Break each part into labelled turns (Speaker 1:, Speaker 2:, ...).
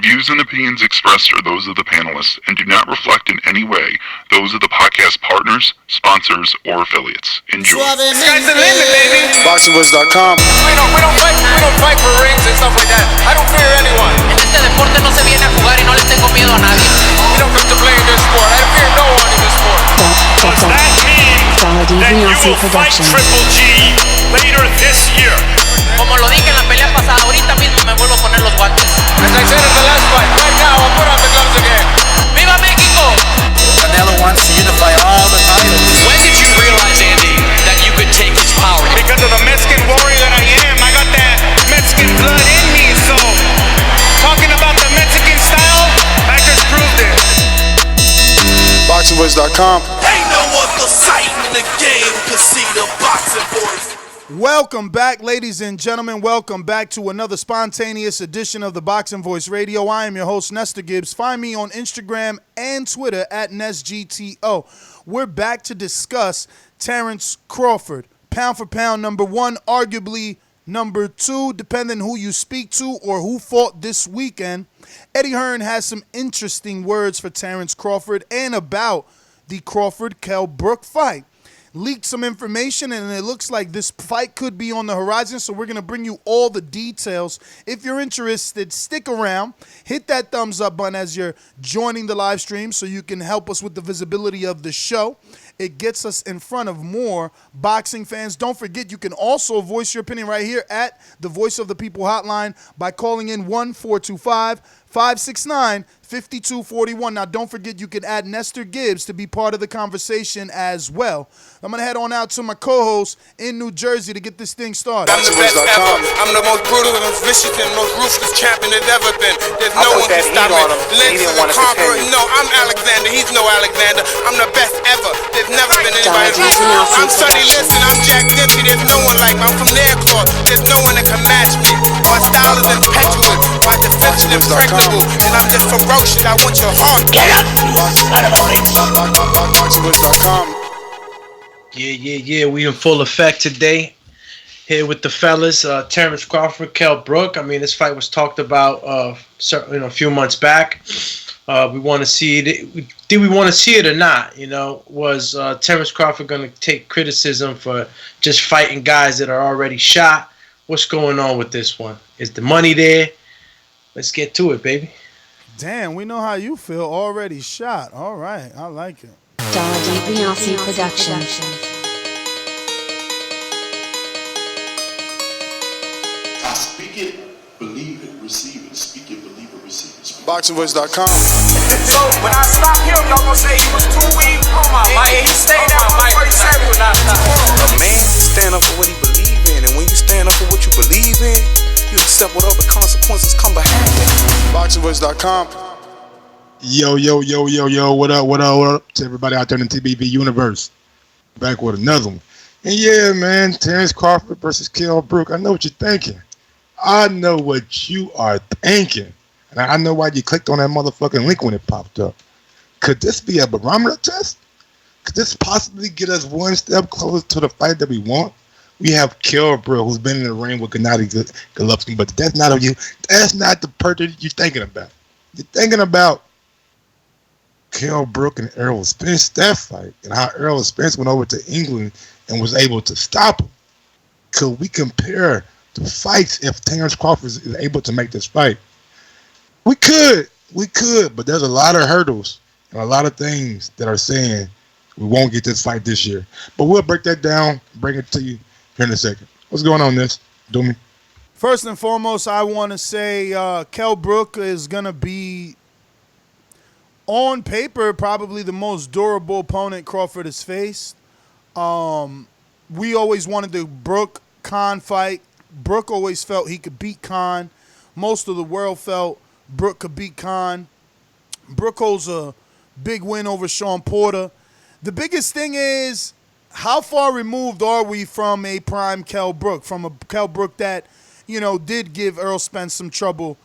Speaker 1: The views and opinions expressed are those of the panelists and do not reflect in any way those of the podcast partners, sponsors, or affiliates. Enjoy.
Speaker 2: Sky's the limit, baby.
Speaker 3: BoxingVoice.com.
Speaker 2: We don't fight for rings and stuff like that. I don't fear anyone.
Speaker 4: En este deporte no se viene a jugar y no le tengo miedo a nadie.
Speaker 2: We don't come to play in this sport. I fear no one in this sport.
Speaker 5: Does that mean that you will fight Triple G later this year?
Speaker 4: Como lo dije en la pelea pasada, ahorita mismo me vuelvo a poner los guantes.
Speaker 2: As I said in the last fight, right now I'll put on the gloves again.
Speaker 4: ¡Viva México!
Speaker 6: Canelo wants to unify all the titles.
Speaker 7: When did you realize, Andy, that you could take his power?
Speaker 5: Because of the Mexican warrior that I am, I got that Mexican blood in me, so talking about the Mexican style, I just proved it.
Speaker 3: BoxingVoice.com.
Speaker 8: Ain't no other sight in the game can see the Boxing Voice.
Speaker 9: Welcome back, ladies and gentlemen. Welcome back to another spontaneous edition of the Boxing Voice Radio. I am your host, Nestor Gibbs. Find me on Instagram and Twitter at NesGTO. We're back to discuss Terence Crawford, pound for pound number one, arguably number two, depending who you speak to or who fought this weekend. Eddie Hearn has some interesting words for Terence Crawford and about the Crawford-Kell Brook fight. Leaked some information, and it looks like this fight could be on the horizon, so we're going to bring you all the details. If you're interested, stick around. Hit that thumbs up button as you're joining the live stream so you can help us with the visibility of the show. It gets us in front of more boxing fans. Don't forget, you can also voice your opinion right here at the Voice of the People hotline by calling in 1-425-569-5241. Now, don't forget, you can add Nestor Gibbs to be part of the conversation as well. I'm going to head on out to my co-host in New Jersey to get this thing started.
Speaker 2: I'm the best ever. I'm the most brutal and vicious and most ruthless champion there's ever been. There's no one can stop me. Lynch is a conqueror. No, I'm Alexander. He's no Alexander. I'm the best ever. There's never been anybody like me. I'm Sonny Liston. I'm Jack Dempsey. There's no one like me. I'm from Nairclaw. There's no one that can match me. My style is impetuous. My defense is impregnable. And I'm just ferocious. I want your heart. Get up, son of a bitch.
Speaker 3: BoxingVoice.com.
Speaker 6: Yeah. We in full effect today. Here with the fellas, Terence Crawford, Kell Brook. I mean, this fight was talked about a few months back. We want to see it. Did we want to see it or not? Was Terence Crawford going to take criticism for just fighting guys that are already shot? What's going on with this one? Is the money there? Let's get to it, baby.
Speaker 9: Damn, we know how you feel. Already shot. All right, I like it.
Speaker 10: Dazn Production.
Speaker 8: I speak it, believe it, receive it. Speak it, believe it, receive it.
Speaker 3: BoxingVoice.com.
Speaker 2: So when I stop him, y'all gonna say he was too weak. Oh my mic. He stayed out for 30 seconds.
Speaker 11: A man stand up for what he believe in, and when you stand up for what you believe in, you accept whatever consequences come behind it.
Speaker 3: BoxingVoice.com.
Speaker 12: Yo, what up to everybody out there in the TBV universe? Back with another one. And yeah, man, Terence Crawford versus Kell Brook. I know what you're thinking. I know what you are thinking. And I know why you clicked on that motherfucking link when it popped up. Could this be a barometer test? Could this possibly get us one step closer to the fight that we want? We have Kell Brook, who's been in the ring with Gennady Golovkin, but that's not you. That's not the person you're thinking about. You're thinking about Kell Brook and Errol Spence, that fight, and how Errol Spence went over to England and was able to stop him. Could we compare the fights if Terence Crawford is able to make this fight? We could, but there's a lot of hurdles and a lot of things that are saying we won't get this fight this year. But we'll break that down, bring it to you here in a second. What's going on, Domi?
Speaker 9: First and foremost, I want to say Kell Brook is going to be, on paper, probably the most durable opponent Crawford has faced. We always wanted the Brook-Khan fight. Brook always felt he could beat Khan. Most of the world felt Brook could beat Khan. Brook holds a big win over Sean Porter. The biggest thing is, how far removed are we from a prime Kell Brook, from a Kell Brook that, did give Errol Spence some trouble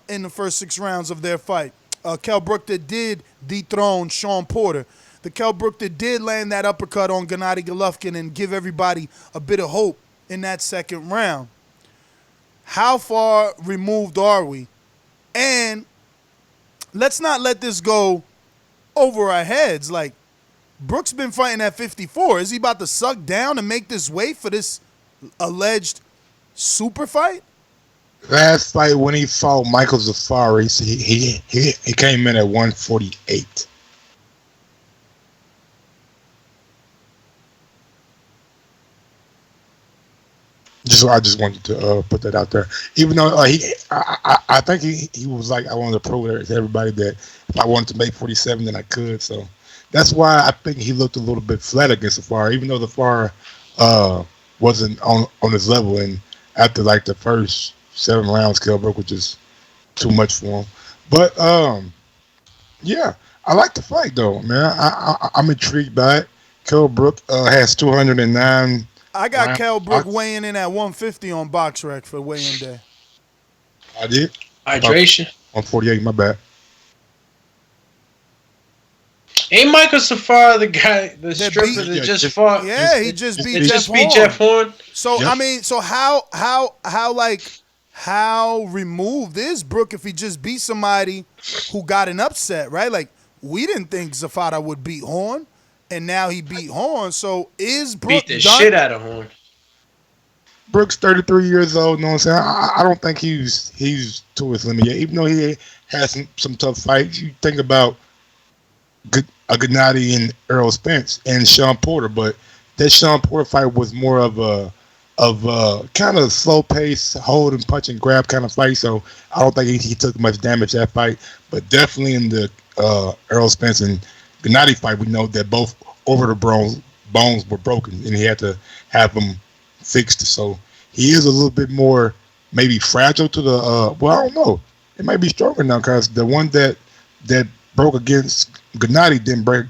Speaker 9: in the first 6 rounds of their fight? Kell Brook that did dethrone Sean Porter. The Kell Brook that did land that uppercut on Gennady Golovkin and give everybody a bit of hope in that second round. How far removed are we And let's not let this go over our heads. Like, Brook's been fighting at 54. Is he about to suck down and make this weight for this alleged super fight?
Speaker 12: Last fight when he fought Michael Zafari, he came in at 148. I just wanted to put that out there. Even though I think he was like, I wanted to prove to everybody that if I wanted to make 47, then I could. So that's why I think he looked a little bit flat against Zafari, even though Zafari wasn't on his level. And after like the first 7 rounds, Kell Brook was just too much for him. But yeah, I like the fight though, man. I'm intrigued by it. Kell Brook has 209.
Speaker 9: I got Kell Brook weighing in at 150 on BoxRec for weigh-in day.
Speaker 12: I did.
Speaker 6: Hydration.
Speaker 12: 148, my bad.
Speaker 6: Ain't Michael Zafari the guy, the stripper that just fought?
Speaker 9: Yeah, he just beat
Speaker 6: Jeff Horn.
Speaker 9: So yep. I mean, so how removed is Brook if he just beat somebody who got an upset, right? Like, we didn't think Zafari would beat Horn. And now he beat Horn. So is Brook
Speaker 6: beat the shit out of Horn?
Speaker 12: Brook's 33 years old. You know what I'm saying? I don't think he's to his limit yet. Even though he has some tough fights, you think about Gennady and Errol Spence and Sean Porter, but that Sean Porter fight was more of a kind of slow pace, hold and punch and grab kind of fight. So I don't think he took much damage that fight. But definitely in the Errol Spence and Gennady fight, we know that both over the bones were broken, and he had to have them fixed. So he is a little bit more maybe fragile to the. Well, I don't know. It might be stronger now because the one that broke against Gennady didn't break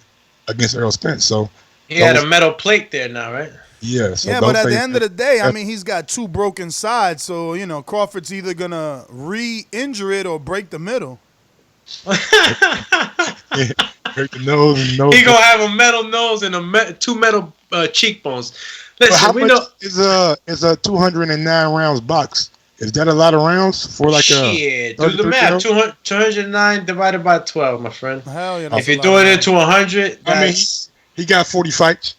Speaker 12: against Errol Spence. So
Speaker 6: he had a metal plate there now, right?
Speaker 12: Yeah. So
Speaker 9: yeah, but at the end of the day, I mean, he's got 2 broken sides. So Crawford's either gonna re-injure it or break the middle.
Speaker 12: Break the nose and nose.
Speaker 6: He gonna have a metal nose and 2 metal cheekbones. Listen,
Speaker 12: how much is a 209 rounds box? Is that a lot of rounds for like
Speaker 6: a? Do the math. 209 divided by 12, my friend.
Speaker 9: Hell yeah!
Speaker 6: If you do it into 100,
Speaker 12: I mean, he got 40 fights.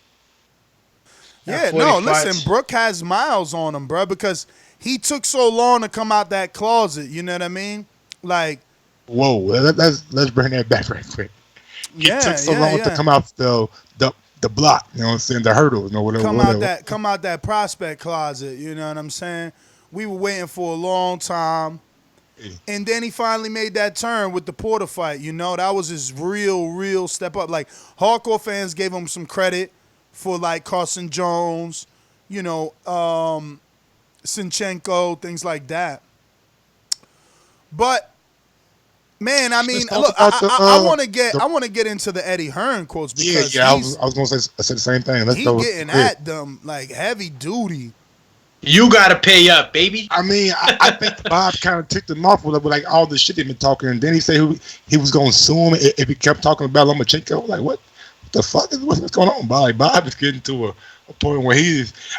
Speaker 9: Yeah, no, listen, Brook has miles on him, bro, because he took so long to come out that closet. You know what I mean? Like,
Speaker 12: whoa, let's bring that back right quick. He took so long to come out the block, you know what I'm saying, the hurdles, whatever.
Speaker 9: Come out that prospect closet, you know what I'm saying? We were waiting for a long time. And then he finally made that turn with the Porter fight, that was his real step up. Like, hardcore fans gave him some credit for like Carson Jones, Sinchenko, things like that. But man, I mean, look, I want to get into the Eddie Hearn quotes because
Speaker 12: I was gonna say the same thing.
Speaker 9: He's getting at them like heavy duty.
Speaker 6: You gotta pay up, baby.
Speaker 12: I mean, I think Bob kind of ticked him off with like all the shit he'd been talking, and then he said he was gonna sue him if he kept talking about Lomachenko. Like, what the fuck is what's going on, Bob? Like, Bob is getting to a point where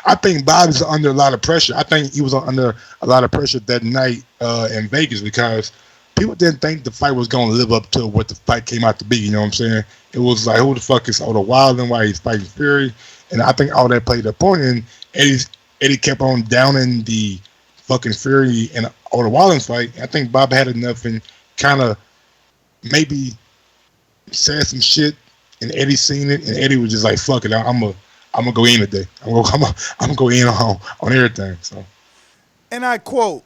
Speaker 12: I think Bob is under a lot of pressure. I think he was under a lot of pressure that night in Vegas because people didn't think the fight was going to live up to what the fight came out to be. You know what I'm saying? It was like, who the fuck is Oda Wilding? Why he's fighting Fury? And I think all that played a point. And Eddie kept on downing the fucking Fury and Oda Wilding fight. I think Bob had enough and kind of maybe said some shit, and Eddie seen it, and Eddie was just like, "Fuck it, I'm gonna go in today. I'm gonna go in on everything." So,
Speaker 9: and I quote,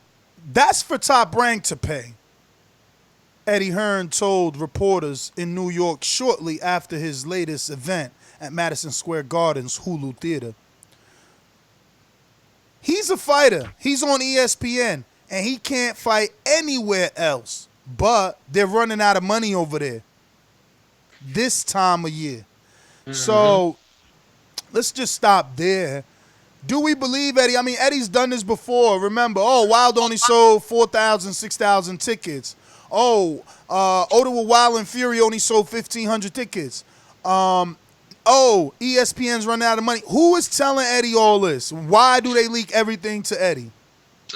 Speaker 9: "That's for Top Rank to pay." Eddie Hearn told reporters in New York shortly after his latest event at Madison Square Garden's Hulu Theater. He's a fighter. He's on ESPN, and he can't fight anywhere else. But they're running out of money over there this time of year. Mm-hmm. So let's just stop there. Do we believe Eddie? I mean, Eddie's done this before. Remember, Wild only sold 4,000, 6,000 tickets. Oda Wild and Fury only sold 1,500 tickets. ESPN's running out of money. Who is telling Eddie all this? Why do they leak everything to Eddie?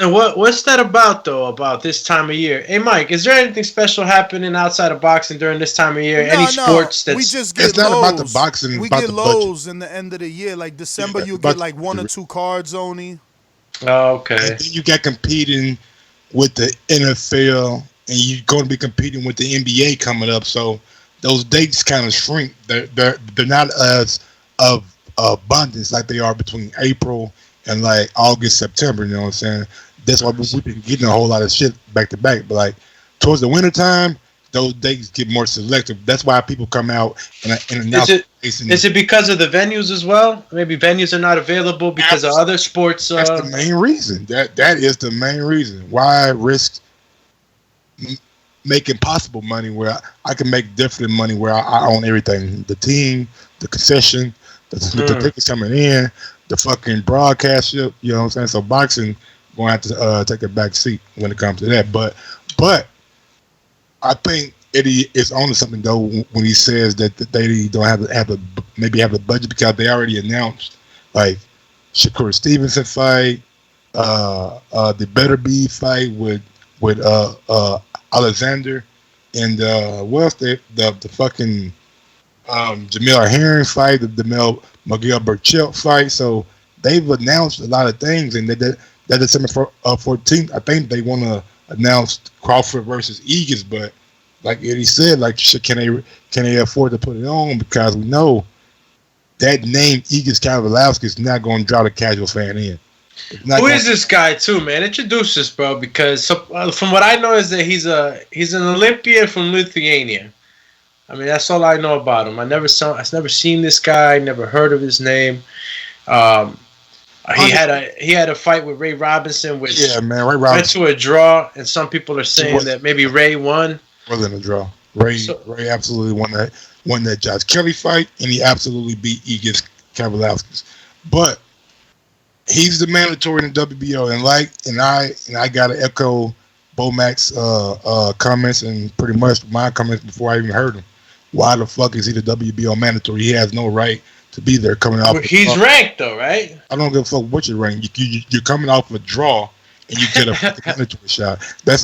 Speaker 6: And what's that about though? About this time of year? Hey, Mike, is there anything special happening outside of boxing during this time of year? Any sports that's?
Speaker 9: We just get
Speaker 12: It's not
Speaker 9: lows.
Speaker 12: about the boxing.
Speaker 9: We
Speaker 12: It's about
Speaker 9: get
Speaker 12: the budget.
Speaker 9: lows in the end of the year. Like December,
Speaker 12: Yeah,
Speaker 9: you
Speaker 12: about
Speaker 9: get like 1 or 2 cards only.
Speaker 6: Oh, okay.
Speaker 12: And then you got competing with the NFL, and you're going to be competing with the NBA coming up. So those dates kind of shrink. They're not as of abundance like they are between April and like August, September. You know what I'm saying? That's why we've been getting a whole lot of shit back to back. But like towards the wintertime, those dates get more selective. That's why people come out and announce.
Speaker 6: Is it because of the venues as well? Maybe venues are not available because of other sports.
Speaker 12: That's the main reason. That is the main reason why I risk making possible money where I can make definite money where I own everything: the team, the concession, the tickets coming in, the fucking broadcast ship. You know what I'm saying? So boxing going to have to take a back seat when it comes to that. But I think Eddie is onto something though when he says that they don't have the budget because they already announced like Shakur Stevenson fight, the Better Be fight with Alexander, and what else? The fucking Jamil Hearn fight, the Miguel Burchell fight. So they've announced a lot of things, and that December 14th, I think they want to announce Crawford versus Egas, but like Eddie said, like can they afford to put it on? Because we know that name Egas Kavalowski is not going to draw the casual fan in.
Speaker 6: Who is this guy too, man? Introduce us, bro. Because from what I know is that he's an Olympian from Lithuania. I mean, that's all I know about him. I've never seen this guy. Never heard of his name. He had a fight with Ray Robinson, which
Speaker 12: Ray Robinson
Speaker 6: went to a draw, and some people are saying that maybe Ray won.
Speaker 12: Wasn't a draw. Ray absolutely won that Josh Kelly fight, and he absolutely beat Egas Kavalowski. But he's the mandatory in the WBO, and I gotta echo Bomac's comments and pretty much my comments before I even heard him. Why the fuck is he the WBO mandatory? He has no right to be there coming off.
Speaker 6: Well, he's ranked though, right?
Speaker 12: I don't give a fuck what you're ranked. You're coming off a draw and you get a mandatory shot. That's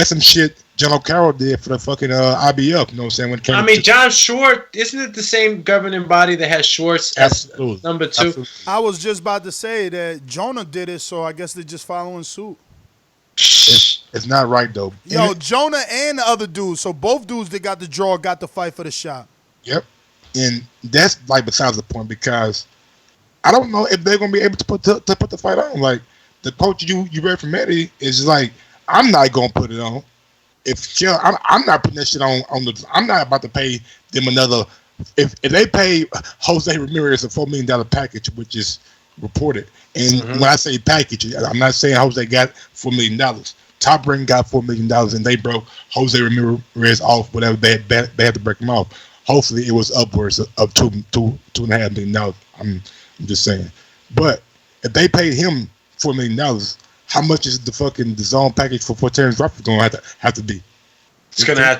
Speaker 12: some shit John O'Carroll did for the fucking IBF. You know what I'm saying?
Speaker 6: John Schwartz, isn't it the same governing body that has Schwartz as number 2?
Speaker 12: Absolutely.
Speaker 9: I was just about to say that Jonah did it, so I guess they're just following suit.
Speaker 12: It's not right though.
Speaker 9: Yo, Jonah and the other dudes. So both dudes that got the draw got the fight for the shot.
Speaker 12: Yep. And that's like besides the point because I don't know if they're gonna be able to put the fight on. Like the quote you read from Eddie is like, I'm not gonna put it on. I'm not putting that shit on I'm not about to pay them another. If they pay Jose Ramirez a $4 million package, which is reported, and when I say package, I'm not saying Jose got $4 million. Top Rank got $4 million, and they broke Jose Ramirez off whatever they had to break him off. Hopefully, it was upwards of $2.5 million. I'm just saying. But if they paid him $4 million, how much is the fucking DAZN package for Terence Crawford going to have to be?
Speaker 6: It's gonna have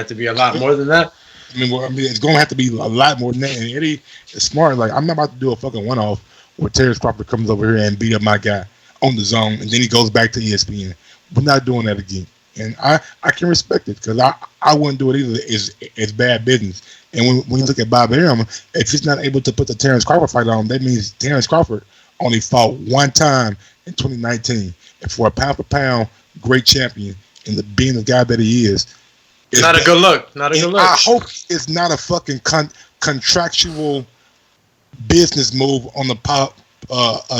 Speaker 6: to be a lot more than that.
Speaker 12: I mean, it's gonna have to be a lot more than that. And Eddie is smart. Like, I'm not about to do a fucking one-off where Terence Crawford comes over here and beat up my guy on the zone, and then he goes back to ESPN. We're not doing that again. And I can respect it because I wouldn't do it either. It's bad business. And when you look at Bob Arum, if he's not able to put the Terence Crawford fight on, that means Terence Crawford only fought one time in 2019. And for a pound-for-pound great champion and being the guy that he is,
Speaker 6: not a good look.
Speaker 12: I hope it's not a fucking contractual business move on the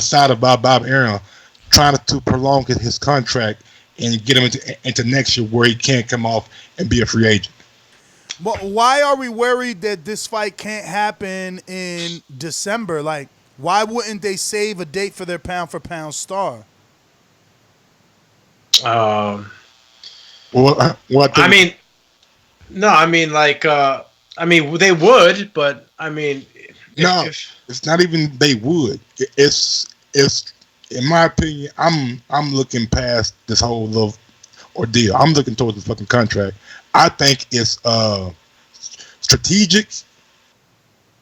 Speaker 12: side of Bob Arum trying to prolong his contract and get him into next year where he can't come off and be a free agent.
Speaker 9: But why are we worried that this fight can't happen in December? Like, why wouldn't they save a date for their pound-for-pound star?
Speaker 12: Well,
Speaker 6: they would, but I mean,
Speaker 12: it's not even they would. It's in my opinion, I'm looking past this whole little ordeal. I'm looking towards the fucking contract. I think it's strategic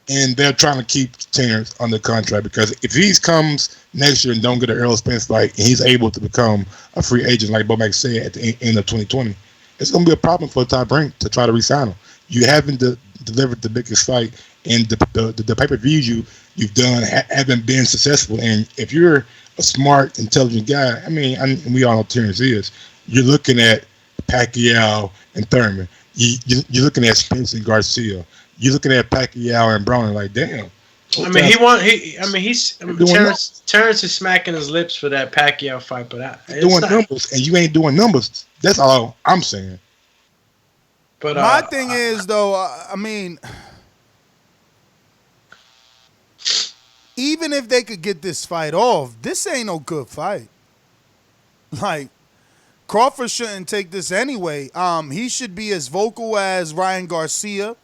Speaker 12: and they're trying to keep Terence under contract because if he comes next year and don't get an Errol Spence fight, and he's able to become a free agent, like Bo Mack said at the end of 2020, it's going to be a problem for Ty Brink to try to re-sign him. You haven't delivered the biggest fight, and the pay-per-views you've done haven't been successful. And if you're a smart, intelligent guy, I mean, we all know Terence is. You're looking at Pacquiao and Thurman. You're looking at Spence and Garcia. You're looking at Pacquiao and Brown, like, damn.
Speaker 6: Terence is smacking his lips for that Pacquiao fight, but
Speaker 12: numbers, and you ain't doing numbers. That's all I'm saying.
Speaker 9: But my thing is, though, I mean, even if they could get this fight off, this ain't no good fight. Like, Crawford shouldn't take this anyway. He should be as vocal as Ryan Garcia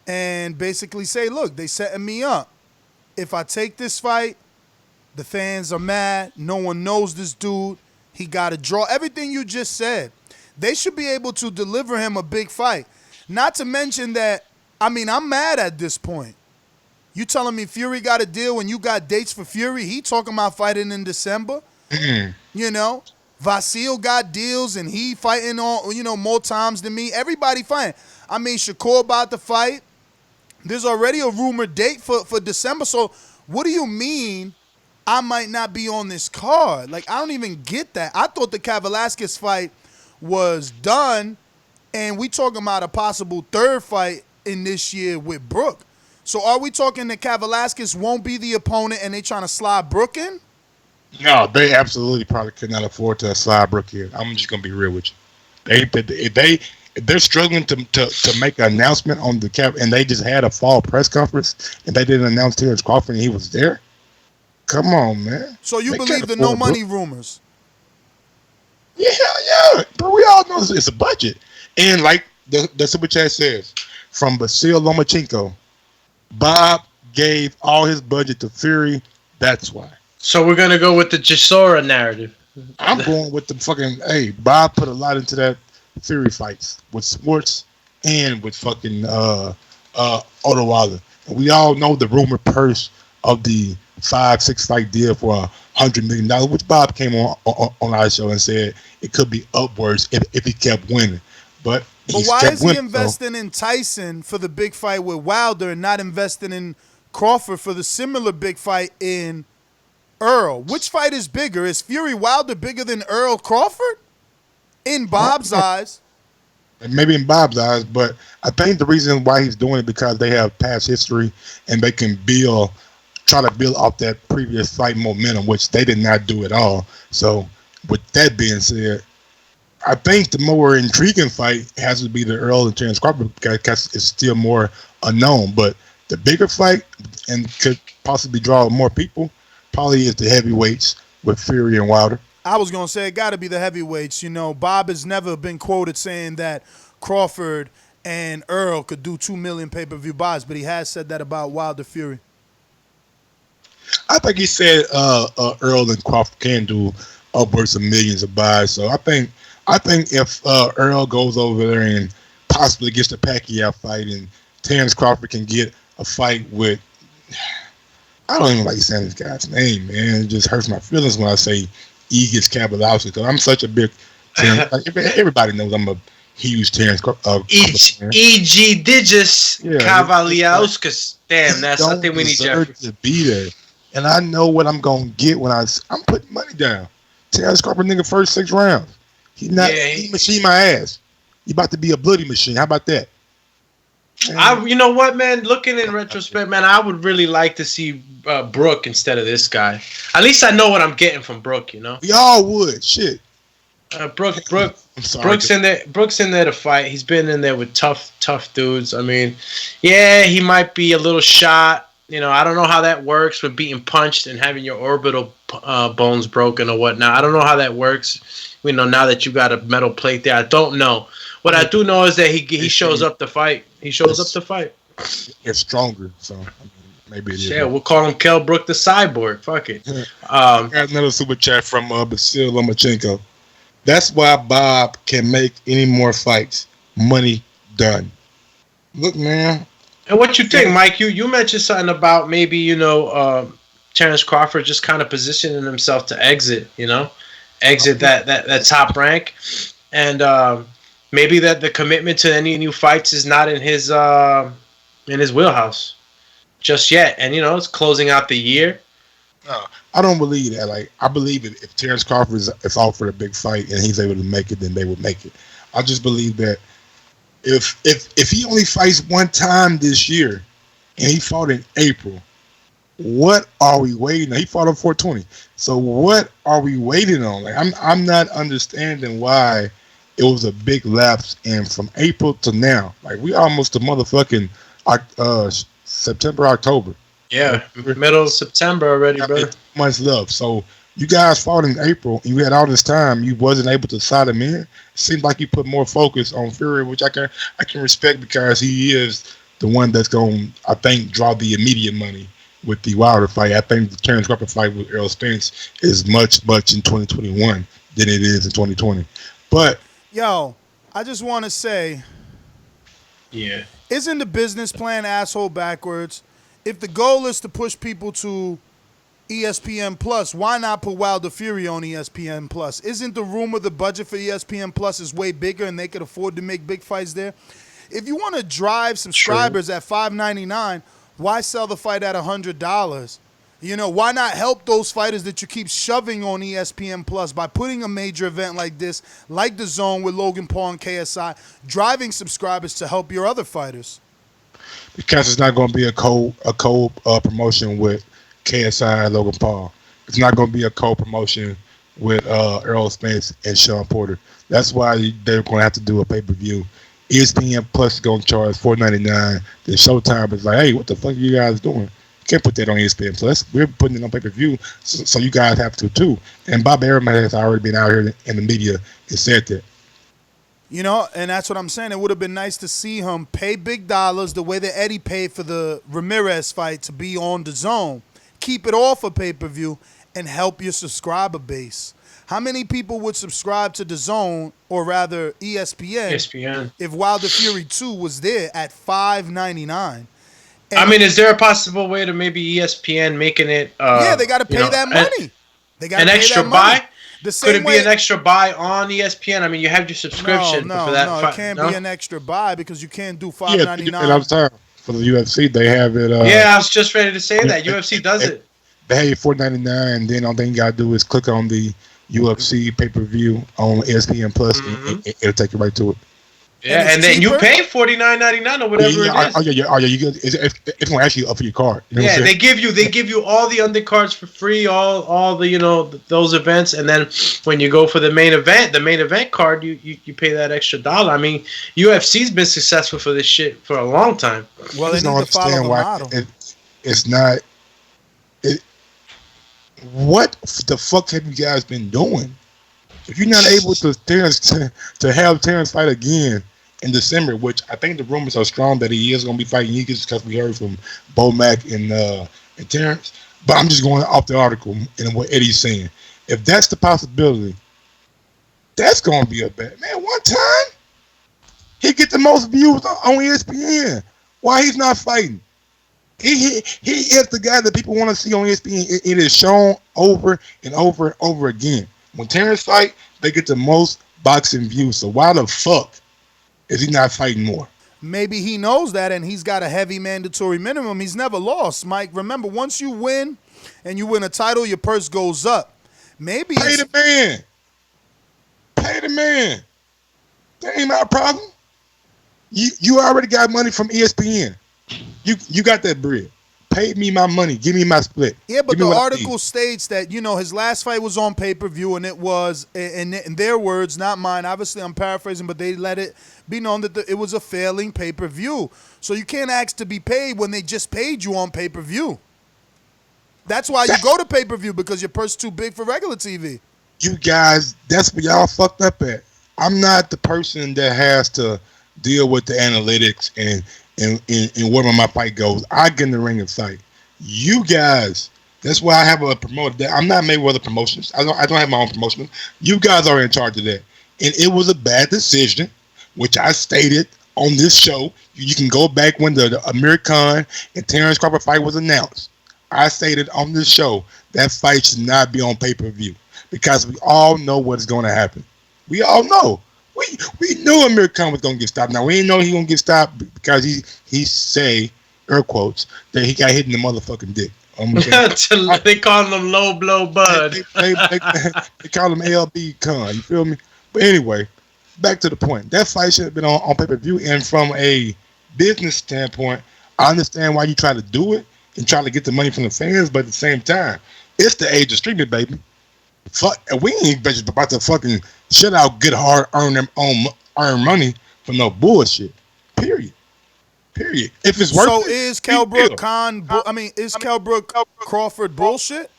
Speaker 9: and basically say, look, they setting me up. If I take this fight, the fans are mad. No one knows this dude. He got to draw. Everything you just said. They should be able to deliver him a big fight. Not to mention that, I mean, I'm mad at this point. You telling me Fury got a deal when you got dates for Fury? He talking about fighting in December. You know? Vasil got deals and he fighting on, more times than me. Everybody fighting. I mean, Shakur about to fight. There's already a rumored date for December. So what do you mean I might not be on this card? Like, I don't even get that. I thought the Velasquez fight was done, and we talking about a possible third fight in this year with Brook. So are we talking that Velasquez won't be the opponent and they trying to slide Brook in?
Speaker 12: No, they absolutely probably could not afford to slide Brook in. I'm just gonna be real with you. They're struggling to make an announcement on the cap, and they just had a fall press conference, and they didn't announce Terence Crawford, and he was there. Come on, man.
Speaker 9: So you believe the no money rumors?
Speaker 12: Yeah. But we all know it's a budget. And like the Super Chat says, from Vasil Lomachenko, Bob gave all his budget to Fury. That's why.
Speaker 6: So we're going to go with the Chisora narrative.
Speaker 12: I'm going with the fucking, Bob put a lot into that Fury fights with sports and with fucking Otto Wilder. And we all know the rumored purse of the 5-6 fight deal for $100 million, which Bob came on our show and said it could be upwards if he kept winning. But
Speaker 9: why is he investing in Tyson for the big fight with Wilder and not investing in Crawford for the similar big fight in Earl? Which fight is bigger? Is Fury Wilder bigger than Earl Crawford? In Bob's eyes.
Speaker 12: Maybe in Bob's eyes, but I think the reason why he's doing it because they have past history and they can try to build off that previous fight momentum, which they did not do at all. So with that being said, I think the more intriguing fight has to be the Earl and Terence Crawford because it's still more unknown. But the bigger fight and could possibly draw more people probably is the heavyweights with Fury and Wilder.
Speaker 9: I was going to say it got to be the heavyweights. Bob has never been quoted saying that Crawford and Earl could do 2 million pay-per-view buys, but he has said that about Wilder Fury.
Speaker 12: I think he said Earl and Crawford can do upwards of millions of buys. So I think if Earl goes over there and possibly gets the Pacquiao fight and Terence Crawford can get a fight with, I don't even like saying this guy's name, man. It just hurts my feelings when I say Egis Kabalowski because I'm such a big Terence. Everybody knows I'm a huge Terence.
Speaker 6: E.G. Digis Kavaliauskas. Damn, that's something we need
Speaker 12: to be there. And I know what I'm gonna get when I'm putting money down. Terence Crawford, nigga, first 6 rounds. He machine my ass. He about to be a bloody machine. How about that?
Speaker 6: You know what, man? Looking in retrospect, man, I would really like to see Brook instead of this guy. At least I know what I'm getting from Brook.
Speaker 12: We all would. Shit.
Speaker 6: Brook's in there. Brook's in there to fight. He's been in there with tough dudes. I mean, yeah, he might be a little shot. I don't know how that works with being punched and having your orbital bones broken or whatnot. I don't know how that works. Now that you got a metal plate there, I don't know. What I do know is that he shows up to fight. He shows up to fight.
Speaker 12: It's stronger, so maybe it is.
Speaker 6: Yeah, we'll call him Kell Brook the Cyborg. Fuck it.
Speaker 12: Got another super chat from Vasil Lomachenko. That's why Bob can make any more fights. Money done. Look, man.
Speaker 6: And what you think, Mike? You mentioned something about maybe Terence Crawford just kind of positioning himself to exit that top rank, and maybe that the commitment to any new fights is not in his wheelhouse just yet. And it's closing out the year.
Speaker 12: No, I don't believe that. Like, I believe if Terence Crawford is offered a big fight and he's able to make it, then they would make it. I just believe that if he only fights one time this year and he fought in April, what are we waiting on? He fought on 420. So what are we waiting on? Like, I'm not understanding why it was a big lapse, and from April to now, like, we almost to motherfucking September, October.
Speaker 6: Yeah, middle of September already, bro.
Speaker 12: Months left. So you guys fought in April, and you had all this time. You wasn't able to slide him in. It seems like you put more focus on Fury, which I can respect, because he is the one that's going, I think, draw the immediate money with the Wilder fight. I think the Terence Crawford fight with Errol Spence is much in 2021 than it is in 2020. But
Speaker 9: yo, I just want to say,
Speaker 6: yeah,
Speaker 9: isn't the business plan asshole backwards? If the goal is to push people to ESPN Plus, why not put Wilder Fury on ESPN Plus? Isn't the rumor the budget for ESPN Plus is way bigger and they could afford to make big fights there? If you want to drive subscribers at $5.99, why sell the fight at $100? Why not help those fighters that you keep shoving on ESPN Plus by putting a major event like this, like the Zone with Logan Paul and KSI, driving subscribers to help your other fighters?
Speaker 12: Because it's not going to be a co-promotion with KSI and Logan Paul. It's not going to be a co-promotion with Errol Spence and Sean Porter. That's why they're going to have to do a pay-per-view. ESPN Plus is going to charge $4.99. Then Showtime is like, hey, what the fuck are you guys doing? You can't put that on ESPN Plus. We're putting it on pay-per-view, so you guys have to too. And Bob Arum has already been out here in the media and said that.
Speaker 9: And that's what I'm saying. It would have been nice to see him pay big dollars the way that Eddie paid for the Ramirez fight to be on the Zone. Keep it off of pay-per-view and help your subscriber base. How many people would subscribe to the Zone, or rather ESPN, if Wilder Fury 2 was there at $5.99?
Speaker 6: I mean, is there a possible way to maybe ESPN making it?
Speaker 9: Yeah, they got to pay that money. They got
Speaker 6: an extra buy.
Speaker 9: Could
Speaker 6: it be an extra buy on ESPN? I mean, you have your subscription for that.
Speaker 9: No, it can't be an extra buy because you can't do $5.99.
Speaker 12: Yeah, and I'm sorry, for the UFC, they have it.
Speaker 6: Yeah, I was just ready to say that. UFC does it.
Speaker 12: They have you $4.99, and then all thing you got to do is click on the UFC pay-per-view on ESPN Plus, and it'll take you right to it.
Speaker 6: Yeah, and then you pay $49.99 or whatever it is.
Speaker 12: Oh yeah, you good. It's gonna actually up for your card. You know
Speaker 6: they give you all the undercards for free, all the those events, and then when you go for the main event card, you pay that extra $1. I mean, UFC's been successful for this shit for a long time.
Speaker 9: Well, they need to follow the model.
Speaker 12: It's not. What the fuck have you guys been doing? If you're not able to have Terence fight again in December, which I think the rumors are strong that he is going to be fighting Yeagus, because we heard from Bo Mack and Terence. But I'm just going off the article and what Eddie's saying. If that's the possibility, that's going to be a bet. Man, one time, he get the most views on ESPN. Why he's not fighting? He is the guy that people want to see on ESPN. It is shown over and over and over again. When Terence fight, they get the most boxing views. So why the fuck is he not fighting more?
Speaker 9: Maybe he knows that, and he's got a heavy mandatory minimum. He's never lost, Mike. Remember, once you win and you win a title, your purse goes up. Maybe
Speaker 12: pay the man. Pay the man. That ain't my problem. You already got money from ESPN. You got that bread. Pay me my money. Give me my split.
Speaker 9: Yeah, but the article states that, his last fight was on pay-per-view, and it was, in their words, not mine. Obviously, I'm paraphrasing, but they let it be known that it was a failing pay-per-view. So you can't ask to be paid when they just paid you on pay-per-view. That's why you go to pay-per-view, because your purse too big for regular TV.
Speaker 12: You guys, that's what y'all fucked up at. I'm not the person that has to deal with the analytics and where my fight goes. I get in the ring and fight. You guys, that's why I have a promoter. I'm not Mayweather Promotions. I don't have my own promotion. You guys are in charge of that. And it was a bad decision, which I stated on this show, you can go back when the Amir Khan and Terence Crawford fight was announced. I stated on this show that fight should not be on pay-per-view because we all know what's going to happen. We all know. We knew Amir Khan was going to get stopped. Now, we didn't know he was going to get stopped because he say, air quotes, that he got hit in the motherfucking dick.
Speaker 6: They call him low blow bud.
Speaker 12: They call him LB Khan. You feel me? But anyway, back to the point. That fight should have been on pay-per-view. And from a business standpoint, I understand why you try to do it and try to get the money from the fans. But at the same time, it's the age of streaming, baby. Fuck, we ain't bitches about to fucking shut out good hard earn money for no bullshit. Period. If it's worth
Speaker 9: so
Speaker 12: it,
Speaker 9: is Kell Brook is Kell Brook Crawford bullshit?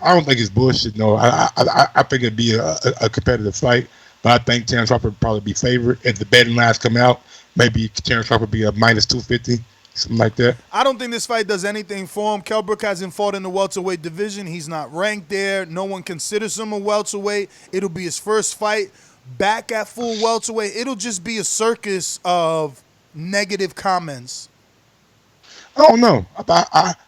Speaker 12: I don't think it's bullshit. No, I think it'd be a competitive fight, but I think Terence Crawford would probably be favored. If the betting lines come out, maybe Terence Crawford would be a minus 250, something like that.
Speaker 9: I don't think this fight does anything for him. Kell Brook hasn't fought in the welterweight division. He's not ranked there. No one considers him a welterweight. It'll be his first fight back at full welterweight. It'll just be a circus of negative comments.
Speaker 12: I don't know.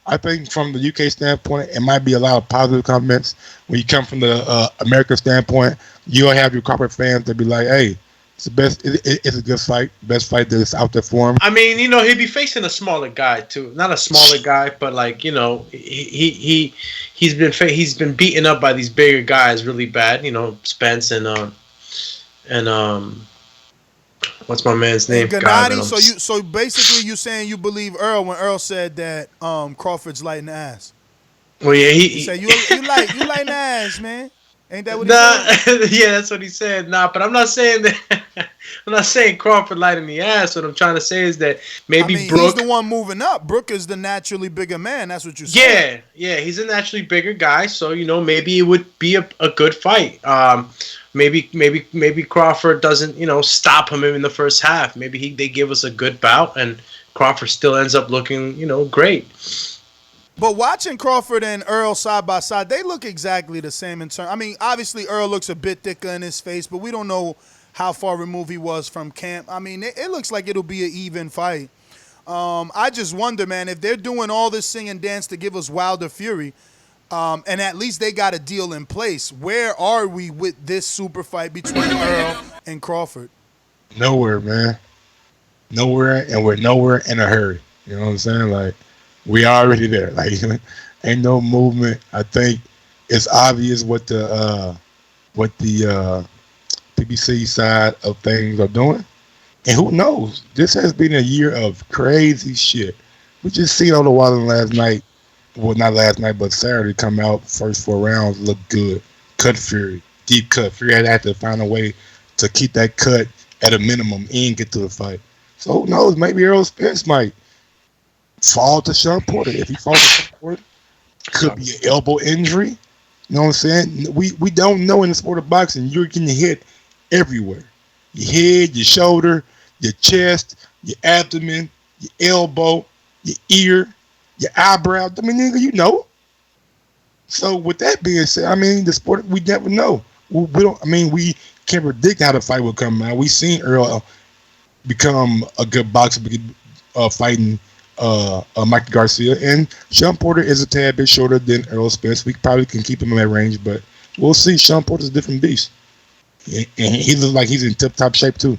Speaker 12: I think from the UK standpoint, it might be a lot of positive comments. When you come from the American standpoint, you'll have your corporate fans that be like, "Hey, it's the best. It's a good fight. Best fight that's out there for him."
Speaker 6: I mean, he'd be facing a smaller guy too. Not a smaller guy, but like he's been beaten up by these bigger guys really bad. Spence and what's my man's name?
Speaker 9: Gennady. So basically, you saying you believe Earl when Earl said that Crawford's light in the ass.
Speaker 6: Well, yeah,
Speaker 9: he said you light in the ass, man. Ain't that what he said?
Speaker 6: Yeah, that's what he said. Nah, but I'm not saying that. I'm not saying Crawford light in the ass. What I'm trying to say is that maybe Brook.
Speaker 9: He's the one moving up. Brook is the naturally bigger man. That's what you're saying.
Speaker 6: Yeah, he's a naturally bigger guy. So maybe it would be a good fight. Maybe Crawford doesn't stop him in the first half. Maybe they give us a good bout and Crawford still ends up looking great.
Speaker 9: But watching Crawford and Earl side by side, they look exactly the same in terms. I mean, obviously Earl looks a bit thicker in his face, but we don't know how far removed he was from camp. I mean, it looks like it'll be an even fight. I just wonder, man, if they're doing all this sing and dance to give us Wilder Fury, and at least they got a deal in place, where are we with this super fight between Earl and Crawford?
Speaker 12: Nowhere, man. Nowhere, and we're nowhere in a hurry. You know what I'm saying? Like, we already there. Like, ain't no movement. I think it's obvious what the PBC side of things are doing. And who knows? This has been a year of crazy shit. We just seen on the water last night. Well, not last night, but Saturday come out. First 4 rounds look good. Cut Fury. Deep cut. Fury had to find a way to keep that cut at a minimum and get to the fight. So who knows? Maybe Errol Spence might fall to Sean Porter. If he falls to Sean Porter, could be an elbow injury. You know what I'm saying? We don't know in the sport of boxing. You're getting hit everywhere. Your head, your shoulder, your chest, your abdomen, your elbow, your ear, your eyebrow. I mean, nigga, you know. So with that being said, I mean, the sport, we never know. We don't. I mean, we can't predict how the fight will come out. We seen Earl become a good boxer, fighting Mikey Garcia, and Sean Porter is a tad bit shorter than Errol Spence. We probably can keep him in that range, but we'll see. Sean Porter's a different beast, and he looks like he's in tip-top shape too.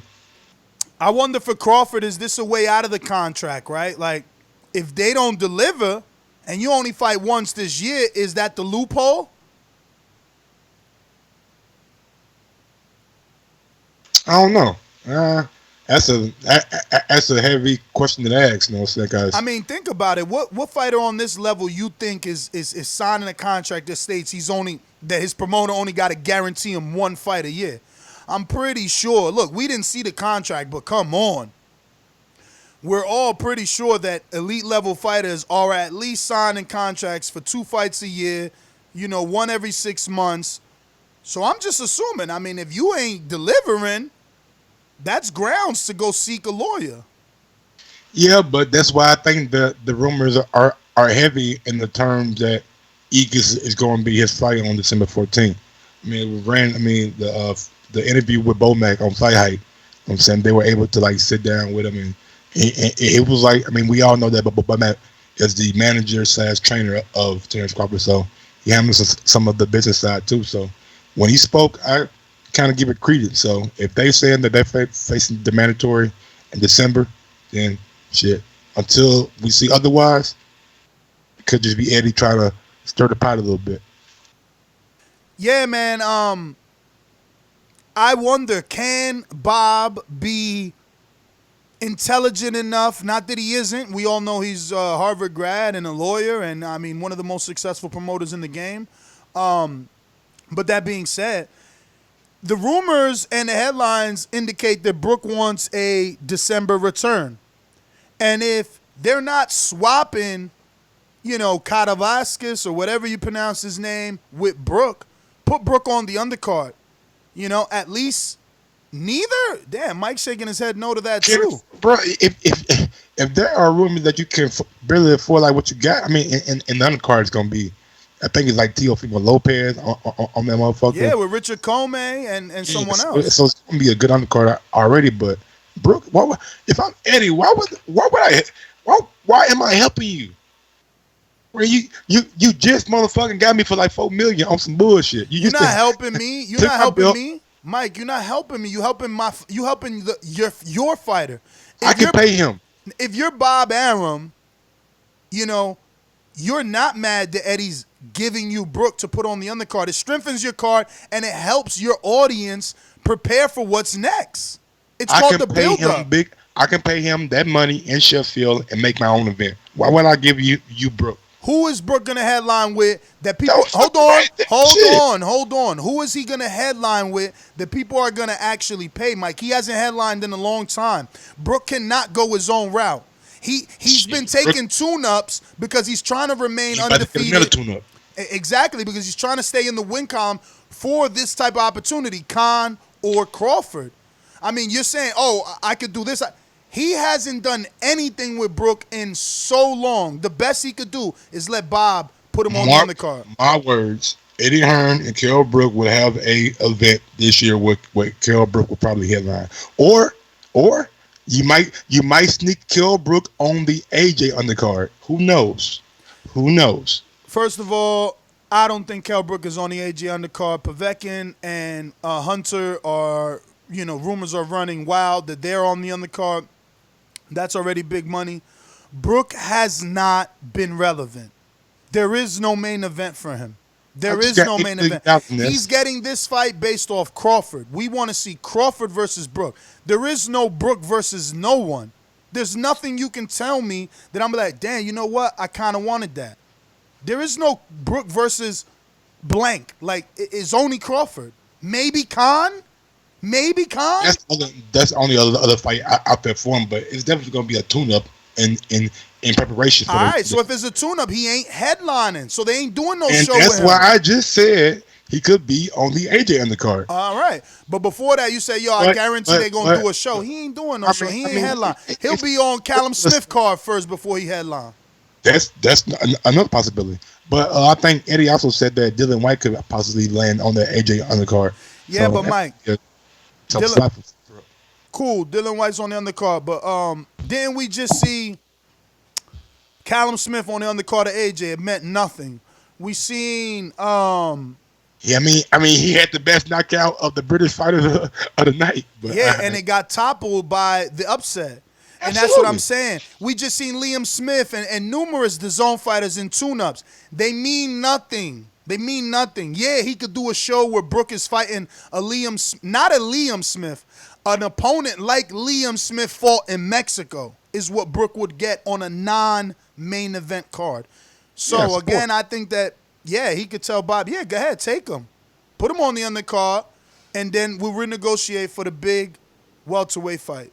Speaker 9: I wonder for Crawford, is this a way out of the contract, right? Like, if they don't deliver and you only fight once this year, is that the loophole?
Speaker 12: I don't know. That's a heavy question to ask, you know, guys.
Speaker 9: I mean, think about it. What fighter on this level you think is signing a contract that states that his promoter only got to guarantee him 1 fight a year? I'm pretty sure. Look, we didn't see the contract, but come on. We're all pretty sure that elite level fighters are at least signing contracts for 2 fights a year, 1 every 6 months. So I'm just assuming, I mean, if you ain't delivering, that's grounds to go seek a lawyer.
Speaker 12: Yeah, but that's why I think the rumors are heavy in the terms that Eagles is going to be his fight on December 14th. I mean, the interview with Bomac on Fight Hype I'm saying they were able to like sit down with him, and it was like, I mean, we all know that, but Matt is the manager / trainer of Terence Crawford, so he handles some of the business side too. So when he spoke, I kind of give it credence. So if they saying that they're facing the mandatory in December, then shit. Until we see otherwise, it could just be Eddie trying to stir the pot a little bit.
Speaker 9: Yeah, man. I wonder, can Bob be intelligent enough? Not that he isn't. We all know he's a Harvard grad and a lawyer, and I mean one of the most successful promoters in the game. But that being said, the rumors and the headlines indicate that Brook wants a December return. And if they're not swapping, Caravaskis or whatever you pronounce his name with Brook, put Brook on the undercard. At least neither. Damn, Mike's shaking his head no to that too.
Speaker 12: Bro, if there are rumors that you can barely afford like what you got, I mean, in the undercard it's going to be, I think it's like Teofimo Lopez on that motherfucker.
Speaker 9: Yeah, with Richard Comey and someone else.
Speaker 12: So it's going to be a good undercard already, but Brook, if I'm Eddie, why am I helping you? Where you just motherfucking got me for like $4 million on some bullshit.
Speaker 9: You're not helping me. You're not helping me, Mike. You're not helping me. You helping your fighter.
Speaker 12: I can pay him.
Speaker 9: If you're Bob Arum, you're not mad that Eddie's giving you Brook to put on the undercard. It strengthens your card and it helps your audience prepare for what's next. It's called the build-up.
Speaker 12: I can pay him that money in Sheffield and make my own event. Why would I give you Brook?
Speaker 9: Who is Brook going to headline with that people... Hold on. Who is he going to headline with that people are going to actually pay, Mike? He hasn't headlined in a long time. Brook cannot go his own route. He's been taking tune-ups because he's trying to remain undefeated.
Speaker 12: Another tune-up.
Speaker 9: Exactly, because he's trying to stay in the win column for this type of opportunity, Khan or Crawford. I mean, you're saying, I could do this. He hasn't done anything with Brook in so long. The best he could do is let Bob put him on the undercard.
Speaker 12: My words, Eddie Hearn and Kell Brook will have a event this year where Kell Brook will probably headline. Or you might sneak Kell Brook on the AJ undercard. Who knows?
Speaker 9: First of all, I don't think Kell Brook is on the AJ undercard. Povetkin and Hunter are, rumors are running wild that they're on the undercard. That's already big money. Brook has not been relevant. There is no main event for him. There is no main event. He's getting this fight based off Crawford. We want to see Crawford versus Brook. There is no Brook versus no one. There's nothing you can tell me that I'm like, damn, you know what? I kind of wanted that. There is no Brook versus blank. Like, it's only Crawford. Maybe Khan? That's
Speaker 12: the only other fight out there for him, but it's definitely going to be a tune-up in preparation for
Speaker 9: all right, so if it's a tune-up, he ain't headlining, so they ain't doing no show with him.
Speaker 12: And that's why I just said he could be on the AJ undercard.
Speaker 9: All right, but before that, you say, I guarantee they're going to do a show. He ain't doing no show. He ain't headline. He'll be on Callum Smith card first before he headline.
Speaker 12: That's another possibility. But I think Eddie also said that Dylan White could possibly land on the AJ undercard.
Speaker 9: Yeah, so, but Mike... Cool, Dylan White's on the undercard, but didn't we just see Callum Smith on the undercard of AJ? It meant nothing. We seen
Speaker 12: Yeah, I mean, he had the best knockout of the British fighters of the night. But
Speaker 9: and it got toppled by the upset. And that's what I'm saying. We just seen Liam Smith and numerous DAZN fighters in tune-ups. They mean nothing. Yeah, he could do a show where Brook is fighting not a Liam Smith, an opponent like Liam Smith fought in Mexico is what Brook would get on a non-main event card. So, again, I think that, he could tell Bob, go ahead, take him. Put him on the undercard, and then we'll renegotiate for the big welterweight fight.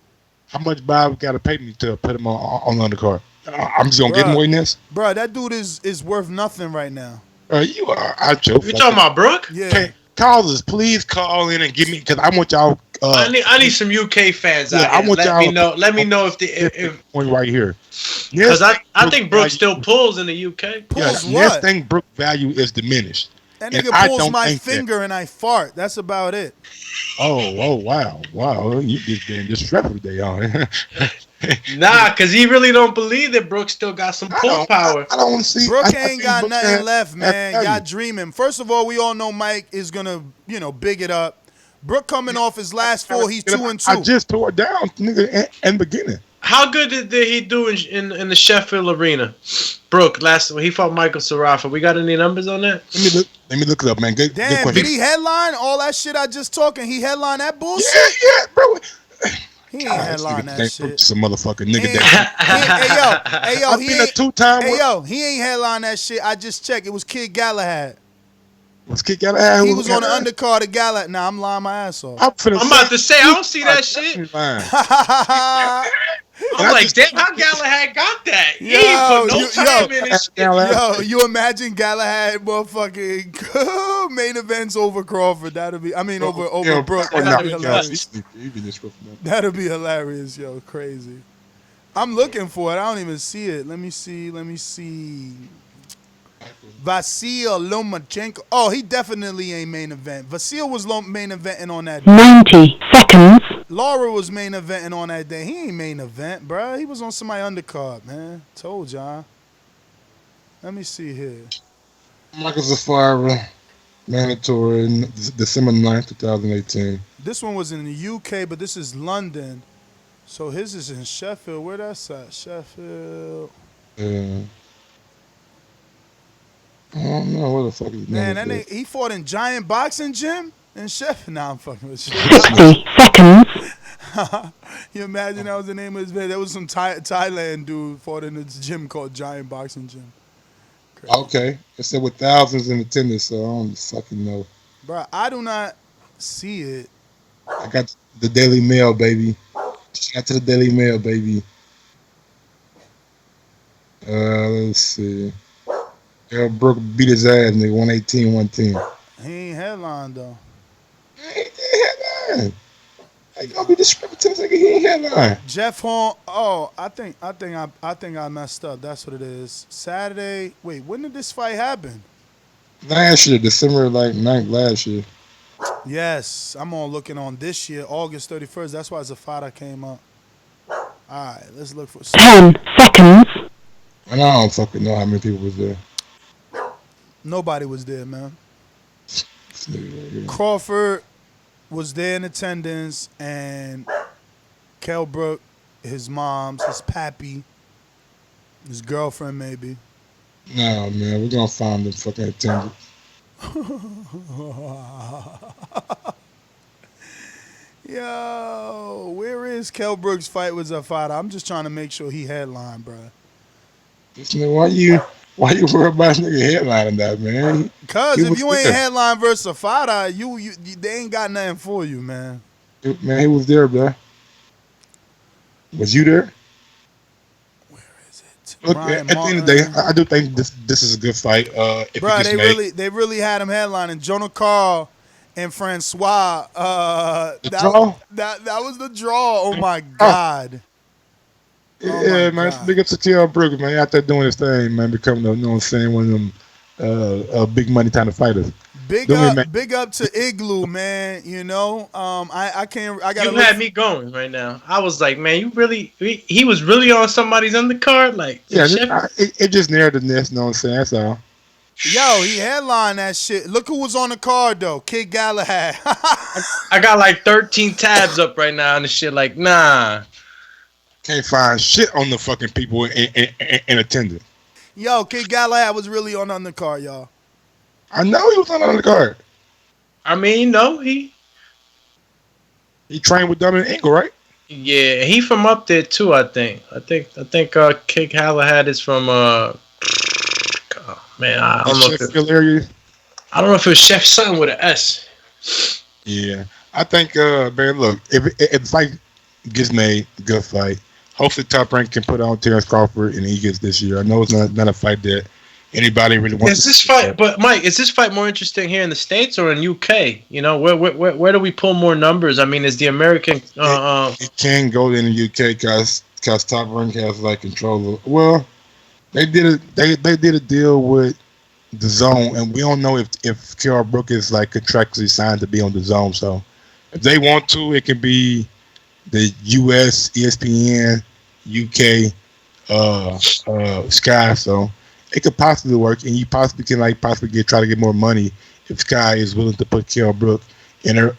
Speaker 12: How much Bob got to pay me to put him on the undercard? I'm just going to get more than this?
Speaker 9: Bro, that dude is worth nothing right now.
Speaker 12: You are. I joke.
Speaker 6: You talking about Brook?
Speaker 9: Yeah.
Speaker 12: Okay, callers, please call in and give me, because I want y'all.
Speaker 6: I need some UK fans out here.
Speaker 12: I want y'all.
Speaker 6: Let me know if
Speaker 12: point right here.
Speaker 6: Because I think Brook still pulls in the UK.
Speaker 9: Pulls what?
Speaker 12: Next thing Brook value is diminished.
Speaker 9: That nigga pulls my finger and I fart. That's about it.
Speaker 12: Oh, wow. You just been disrespectful today, huh?
Speaker 6: Nah, because he really don't believe that Brook still got some pull power.
Speaker 12: I don't want to see.
Speaker 9: Brook ain't got nothing left, man. Y'all dreaming. First of all, we all know Mike is gonna, big it up. Brook coming off his last 4, he's 2-2.
Speaker 12: I just tore it down, nigga, in the beginning.
Speaker 6: How good did he do in the Sheffield Arena? Brook, he fought Michael Sarafa. We got any numbers on that?
Speaker 12: Let me look it up, man. Good
Speaker 9: Damn, did he headline all that shit I just talking? He headlined that bullshit?
Speaker 12: Yeah, bro.
Speaker 9: He ain't headline that shit.
Speaker 12: Some motherfucking nigga.
Speaker 9: Hey yo,
Speaker 12: he ain't a 2-time.
Speaker 9: Hey yo, he ain't headline that shit. I just checked. It was Kid Galahad.
Speaker 12: Was Kid Galahad?
Speaker 9: He was on the undercard of Galahad. Nah, I'm lying my ass off.
Speaker 6: I'm about to say I don't see that shit. I'm like, damn, how Galahad got that? He ain't put no time in his shit.
Speaker 9: Yo, you imagine Galahad motherfucking main events over Crawford. Over Brook. That'd be hilarious. That'd be hilarious, yo. Crazy. I'm looking for it. I don't even see it. Let me see. Vasil Lomachenko. Oh, he definitely ain't main event. Vasil was main eventing on that day.
Speaker 10: 90 seconds.
Speaker 9: Laura was main eventing on that day. He ain't main event, bruh. He was on somebody undercard, man. Told y'all. Let me see here.
Speaker 12: Michael Zafara, mandatory, December 9th, 2018.
Speaker 9: This one was in the UK, but this is London. So his is in Sheffield. Where that's at? Sheffield.
Speaker 12: Yeah. I don't know where the fuck he's
Speaker 9: man. He fought in Giant Boxing Gym in Sheffield. Nah, I'm fucking with you.
Speaker 10: 60 seconds.
Speaker 9: You imagine that was the name of his video? There was some Thailand dude fought in this gym called Giant Boxing Gym. Crazy.
Speaker 12: Okay, it said with thousands in attendance, so I don't fucking know.
Speaker 9: Bro, I do not see it.
Speaker 12: I got the Daily Mail, baby. Shout out to the Daily Mail, baby. Let's see. Kell Brook beat his ass, nigga. 118-110.
Speaker 9: He ain't headline though.
Speaker 12: He ain't headline. How you gonna be disrespectful to nigga? He ain't headline.
Speaker 9: Jeff Horn. Oh, I think I messed up. That's what it is. Saturday. Wait, when did this fight happen?
Speaker 12: Last year, December 9th last year.
Speaker 9: Yes, I'm looking on this year, August 31st. That's why Zafata came up. All right, let's look for
Speaker 10: 10 seconds.
Speaker 12: And I don't fucking know how many people was there.
Speaker 9: Nobody was there, man. Crawford was there in attendance, and Kell Brook, his mom's, his pappy, his girlfriend maybe.
Speaker 12: Nah, man, we're gonna find them fucking attendance.
Speaker 9: Yo, where is Kell Brook's fight with Zafata? I'm just trying to make sure he headline, bro.
Speaker 12: Why you worry about nigga headlining that, man?
Speaker 9: Cause if you ain't headline versus Zafata, you they ain't got nothing for you, man.
Speaker 12: Man, he was there, bro. Was you there?
Speaker 9: Where is it?
Speaker 12: Look, at the end of the day, I do think this is a good fight.
Speaker 9: Bro, they really had him headlining. Jonah Carl and Francois.
Speaker 12: Draw?
Speaker 9: That was the draw. Oh my God.
Speaker 12: Yeah, man. Big up to Kell Brook, man. Out there doing his thing, man. Becoming one of them big money kind of fighters.
Speaker 9: Big up to Igloo, man. You know, I can't. I got.
Speaker 6: You had me going right now. I was like, man, he was really on somebody's undercard, like.
Speaker 12: Yeah, it just narrowed the nest. You know what I'm saying? That's all.
Speaker 9: Yo, he headlined that shit. Look who was on the card though, Kid Galahad.
Speaker 6: I got like 13 tabs up right now and the shit. Like, nah.
Speaker 12: Can't find shit on the fucking people in attendance.
Speaker 9: Yo, Kid Galahad was really on the undercard, y'all.
Speaker 12: I know he was on the undercard.
Speaker 6: I mean, no, he
Speaker 12: trained with Dominic Ingle, right?
Speaker 6: Yeah, he from up there too. I think Kid Galahad is from man, I don't know if I don't know if it was Chef something with an S.
Speaker 12: Yeah, I think man, look, if the fight gets made, good fight. Hopefully, Top Rank can put on Terence Crawford and he gets this year. I know it's not a fight that anybody really wants.
Speaker 6: Is this fight? But Mike, is this fight more interesting here in the States or in UK? You know, where do we pull more numbers? I mean, is the American?
Speaker 12: It can go in the UK because Top Rank has like control of. Well, they did a deal with the zone, and we don't know if Kell Brook is like contractually signed to be on the zone. So if they want to, it can be the U.S. ESPN, UK, Sky. So it could possibly work, and you possibly can try to get more money if Sky is willing to put Kell Brook and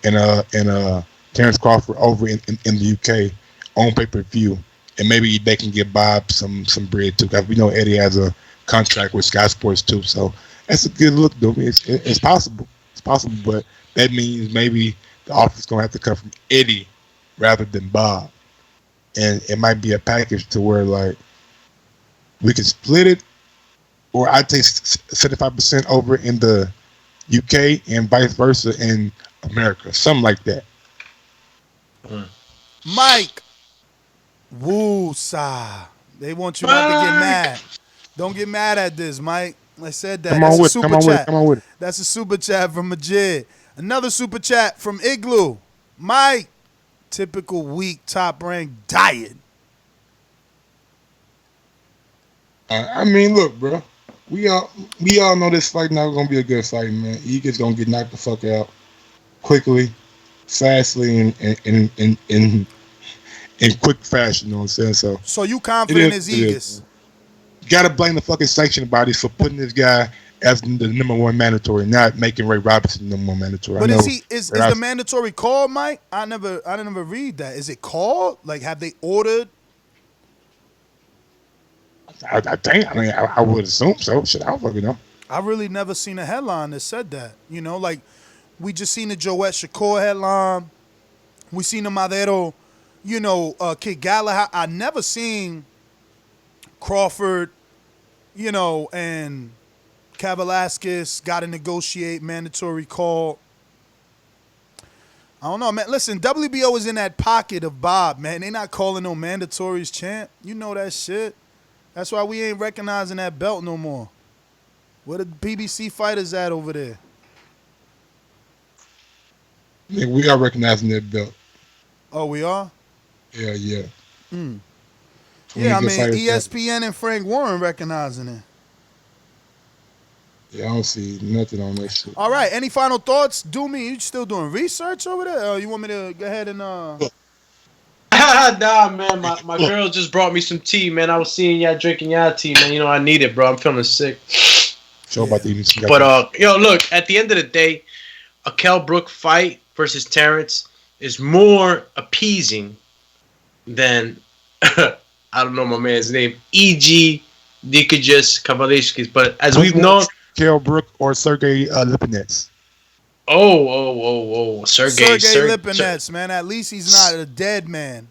Speaker 12: Terence Crawford over in the UK on pay-per-view, and maybe they can give Bob some bread too, because we know Eddie has a contract with Sky Sports too. So that's a good look, though. It's possible. It's possible, but that means maybe the offer is gonna have to come from Eddie rather than Bob, and it might be a package to where like we can split it, or I take 75% over in the UK and vice versa in America, something like that.
Speaker 9: Mike, woo-sa. They want you not to get mad. Don't get mad at this, Mike. I said that. Come on with it. That's a super chat from Majid. Another super chat from Igloo. Mike, typical weak top-ranked diet.
Speaker 12: I mean, look, bro. We all know this fight not gonna be a good fight, man. Eagle's gonna get knocked the fuck out quickly, fastly, and in quick fashion. You know what I'm saying?
Speaker 9: So you confident as Eagles?
Speaker 12: Gotta blame the fucking sanction bodies for putting this guy as the number one mandatory, not making Ray Robinson the number one mandatory.
Speaker 9: But is the mandatory called, Mike? I never read that. Is it called? Like, have they ordered?
Speaker 12: I think. I mean, I would assume so. Shit, I don't fucking know.
Speaker 9: I really never seen a headline that said that. You know, like we just seen the Joette Shakur headline. We seen the Madero, Kid Galahad. I never seen Crawford, and Velasquez got to negotiate mandatory call. I don't know, man. Listen, WBO is in that pocket of Bob, man. They not calling no mandatories, champ. You know that shit. That's why we ain't recognizing that belt no more. Where the PBC fighters at over there?
Speaker 12: Yeah, we are recognizing that belt.
Speaker 9: Oh, we are?
Speaker 12: Yeah.
Speaker 9: Yeah, I mean, ESPN and Frank Warren recognizing it.
Speaker 12: Yeah, I don't see nothing on that shit.
Speaker 9: All right, any final thoughts? You still doing research over there? Or you want me to go ahead and...
Speaker 6: Nah, man. My girl just brought me some tea, man. I was seeing y'all drinking y'all tea, man. I need it, bro. I'm feeling sick.
Speaker 12: About to eat some.
Speaker 6: But look. At the end of the day, a Kell Brook fight versus Terence is more appeasing than I don't know my man's name, E.G. Dikajus Kavalishkis. But as we've known,
Speaker 12: Kell Brook or Sergey Lipinets.
Speaker 6: Oh, Sergey
Speaker 9: Lipinets, man. At least he's not a dead man.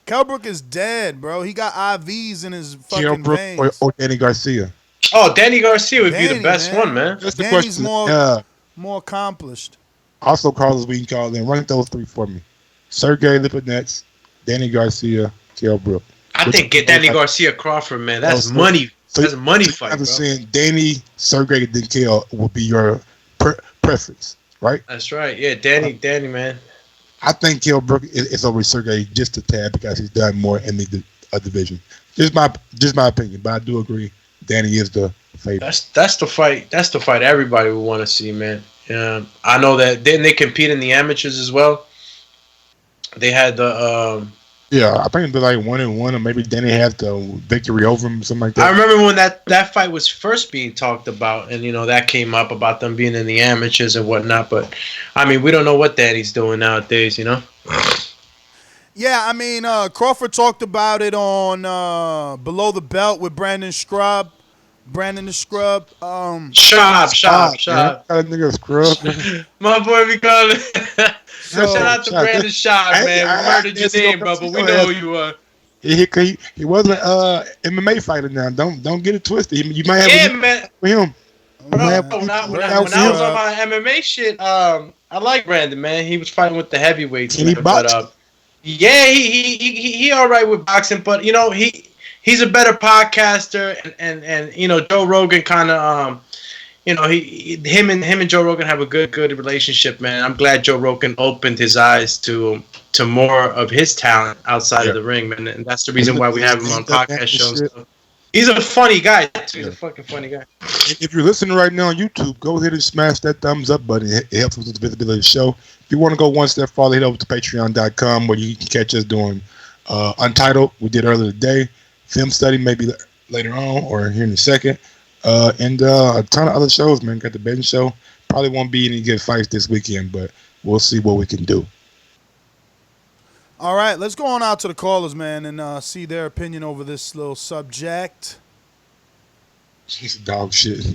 Speaker 9: Kell Brook is dead, bro. He got IVs in his fucking veins.
Speaker 12: Or Danny Garcia.
Speaker 6: Oh, Danny Garcia would be the best one, man.
Speaker 12: That's the
Speaker 9: Danny's
Speaker 12: question.
Speaker 9: more accomplished.
Speaker 12: Also, callers we can call in. Rank those three for me: Sergey Lipinets, Danny Garcia, Kell Brook.
Speaker 6: I think get Danny Garcia Crawford, man. That's money. That's a money fight, bro.
Speaker 12: Saying Danny, Sergey, then Kell will be your preference, right?
Speaker 6: That's right. Yeah, Danny, man.
Speaker 12: I think Kell Brook is over Sergey just a tad because he's done more in the division. Just my opinion, but I do agree. Danny is the favorite.
Speaker 6: That's the fight. That's the fight everybody would want to see, man. I know that. Didn't they compete in the amateurs as well? They had the.
Speaker 12: Yeah, I think they're like 1-1, or maybe Danny had the victory over him, something like that.
Speaker 6: I remember when that fight was first being talked about, and that came up about them being in the amateurs and whatnot. But I mean, we don't know what Danny's doing nowadays,
Speaker 9: Yeah, I mean, Crawford talked about it on Below the Belt with Brandon Scrub. Brandon the Scrub.
Speaker 6: Shop.
Speaker 12: That nigga Scrub.
Speaker 6: My boy be calling. Shout out to Brandon Shop, man. We murdered your name, bro, but we know who you are.
Speaker 12: He wasn't an MMA fighter now. Don't get it twisted. You might have
Speaker 6: man.
Speaker 12: with him.
Speaker 6: When I was on my MMA shit, I like Brandon, man. He was fighting with the heavyweights.
Speaker 12: And he boxed.
Speaker 6: Yeah, he all right with boxing, but he's a better podcaster, and Joe Rogan kind of him and Joe Rogan have a good relationship, man. I'm glad Joe Rogan opened his eyes to more of his talent outside of the ring, man, and that's the reason why we have him on podcast shows. He's a funny guy. He's a fucking funny guy.
Speaker 12: If you're listening right now on YouTube, go ahead and smash that thumbs up button. It helps with the visibility of the show. If you want to go one step farther, head over to patreon.com where you can catch us doing Untitled, we did earlier today. Film study, maybe later on or here in a second. And a ton of other shows, man. Got the betting show. Probably won't be any good fights this weekend, but we'll see what we can do.
Speaker 9: All right, let's go on out to the callers, man, and see their opinion over this little subject.
Speaker 12: He's dog shit.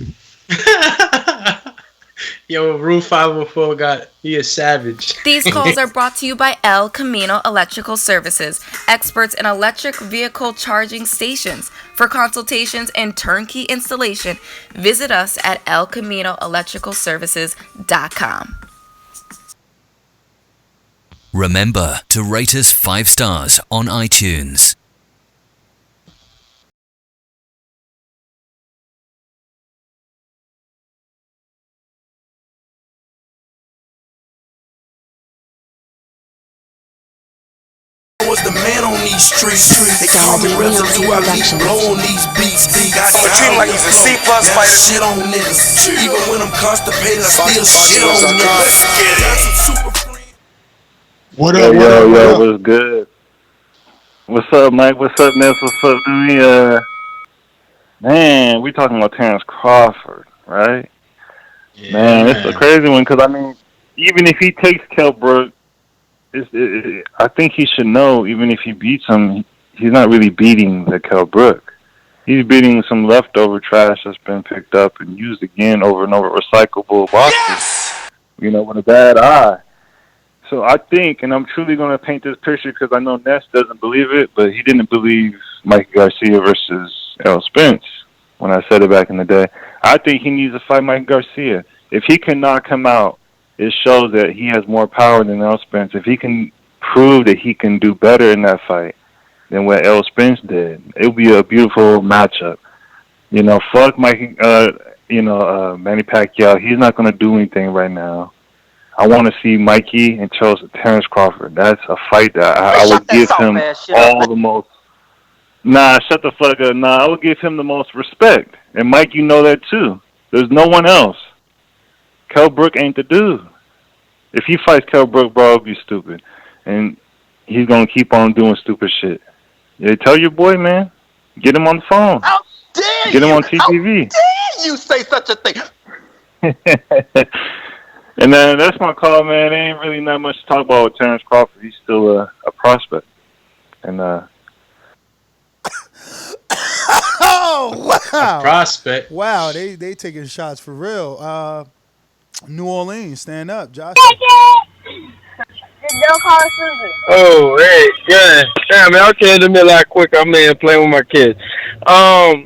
Speaker 6: Yo, Rule 504 he a savage.
Speaker 13: These calls are brought to you by El Camino Electrical Services, experts in electric vehicle charging stations. For consultations and turnkey installation, visit us at elcaminoelectricalservices.com.
Speaker 14: Remember to rate us 5 stars on iTunes.
Speaker 15: Was the man on these streets. They call me residue. I leave blow on these beats.
Speaker 11: I'ma treat him like he's a C+ fighter.
Speaker 15: Shit on niggas. Even when I'm constipated, I still shit on niggas.
Speaker 12: What up?
Speaker 16: Yo, what's good? What's up, Mike? What's up, Ness? What's up, dude? Man, we talking about Terence Crawford, right? Yeah. Man, it's a crazy one because, I mean, even if he takes Kell Brook, I think he should know, even if he beats him, he's not really beating the Kell Brook. He's beating some leftover trash that's been picked up and used again over and over, recyclable boxes, with a bad eye. So I think, and I'm truly going to paint this picture because I know Ness doesn't believe it, but he didn't believe Mike Garcia versus Errol Spence when I said it back in the day. I think he needs to fight Mike Garcia. If he can knock him out, it shows that he has more power than Errol Spence. If he can prove that he can do better in that fight than what Errol Spence did, it would be a beautiful matchup. Fuck Mike, Manny Pacquiao. He's not going to do anything right now. I want to see Mikey and Terence Crawford. That's a fight that I would give him all the most. Nah, shut the fuck up. Nah, I would give him the most respect. And Mike, you know that too. There's no one else. Kell Brook ain't the dude. If he fights Kell Brook, bro, it'll be stupid. And he's going to keep on doing stupid shit. Yeah, tell your boy, man. Get him on the phone.
Speaker 17: How dare
Speaker 16: Get him
Speaker 17: you?
Speaker 16: on TTV.
Speaker 17: How dare you say such a thing?
Speaker 16: And then that's my call, man. There ain't really not much to talk about with Terence Crawford. He's still a prospect. And
Speaker 9: Oh, wow.
Speaker 6: A prospect.
Speaker 9: Wow, they taking shots for real. New Orleans, stand up, Josh.
Speaker 18: Oh, hey, yeah. Damn, man, I'll tell you in the middle quick. I'm in playing with my kids. I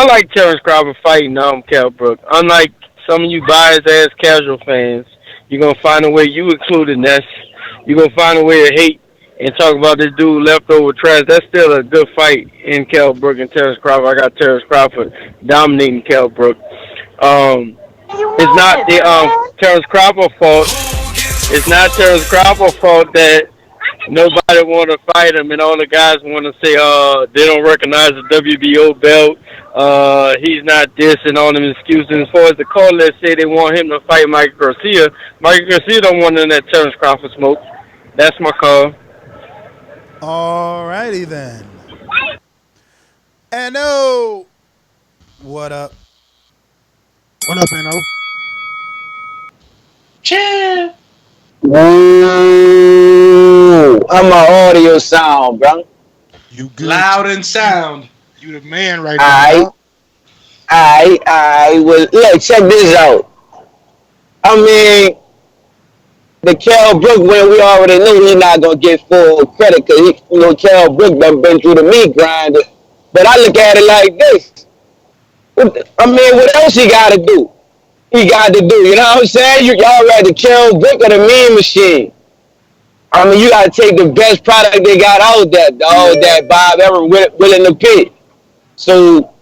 Speaker 18: like Terence Crawford fighting Kell Brook. Unlike some of you biased-ass casual fans, you're going to find a way, you included Ness, you're going to find a way to hate and talk about this dude leftover trash. That's still a good fight in Kell Brook and Terence Crawford. I got Terence Crawford dominating Kell Brook. It's not the Terence Crawford fault. It's not Terence Crawford fault that nobody want to fight him and all the guys want to say they don't recognize the WBO belt. He's not this and all them excuses. As far as the call, let's say they want him to fight Mike Garcia. Mike Garcia don't want none of that Terence Crawford smoke. That's my call.
Speaker 9: All righty then. N.O. What up?
Speaker 12: What up, N.O.?
Speaker 6: Chill.
Speaker 19: Ooh, how my audio sound, bro?
Speaker 12: You good?
Speaker 6: Loud and sound.
Speaker 12: You the man right now.
Speaker 19: Well, look, check this out. I mean, the Kell Brook when we already knew he's not gonna get full credit because Kell Brook done been through the meat grinder. But I look at it like this. I mean, what else he got to do? You know what I'm saying? Y'all rather Kell Brook or the mean machine. I mean, you got to take the best product they got out there, dog, that Bob ever willing to pick. So,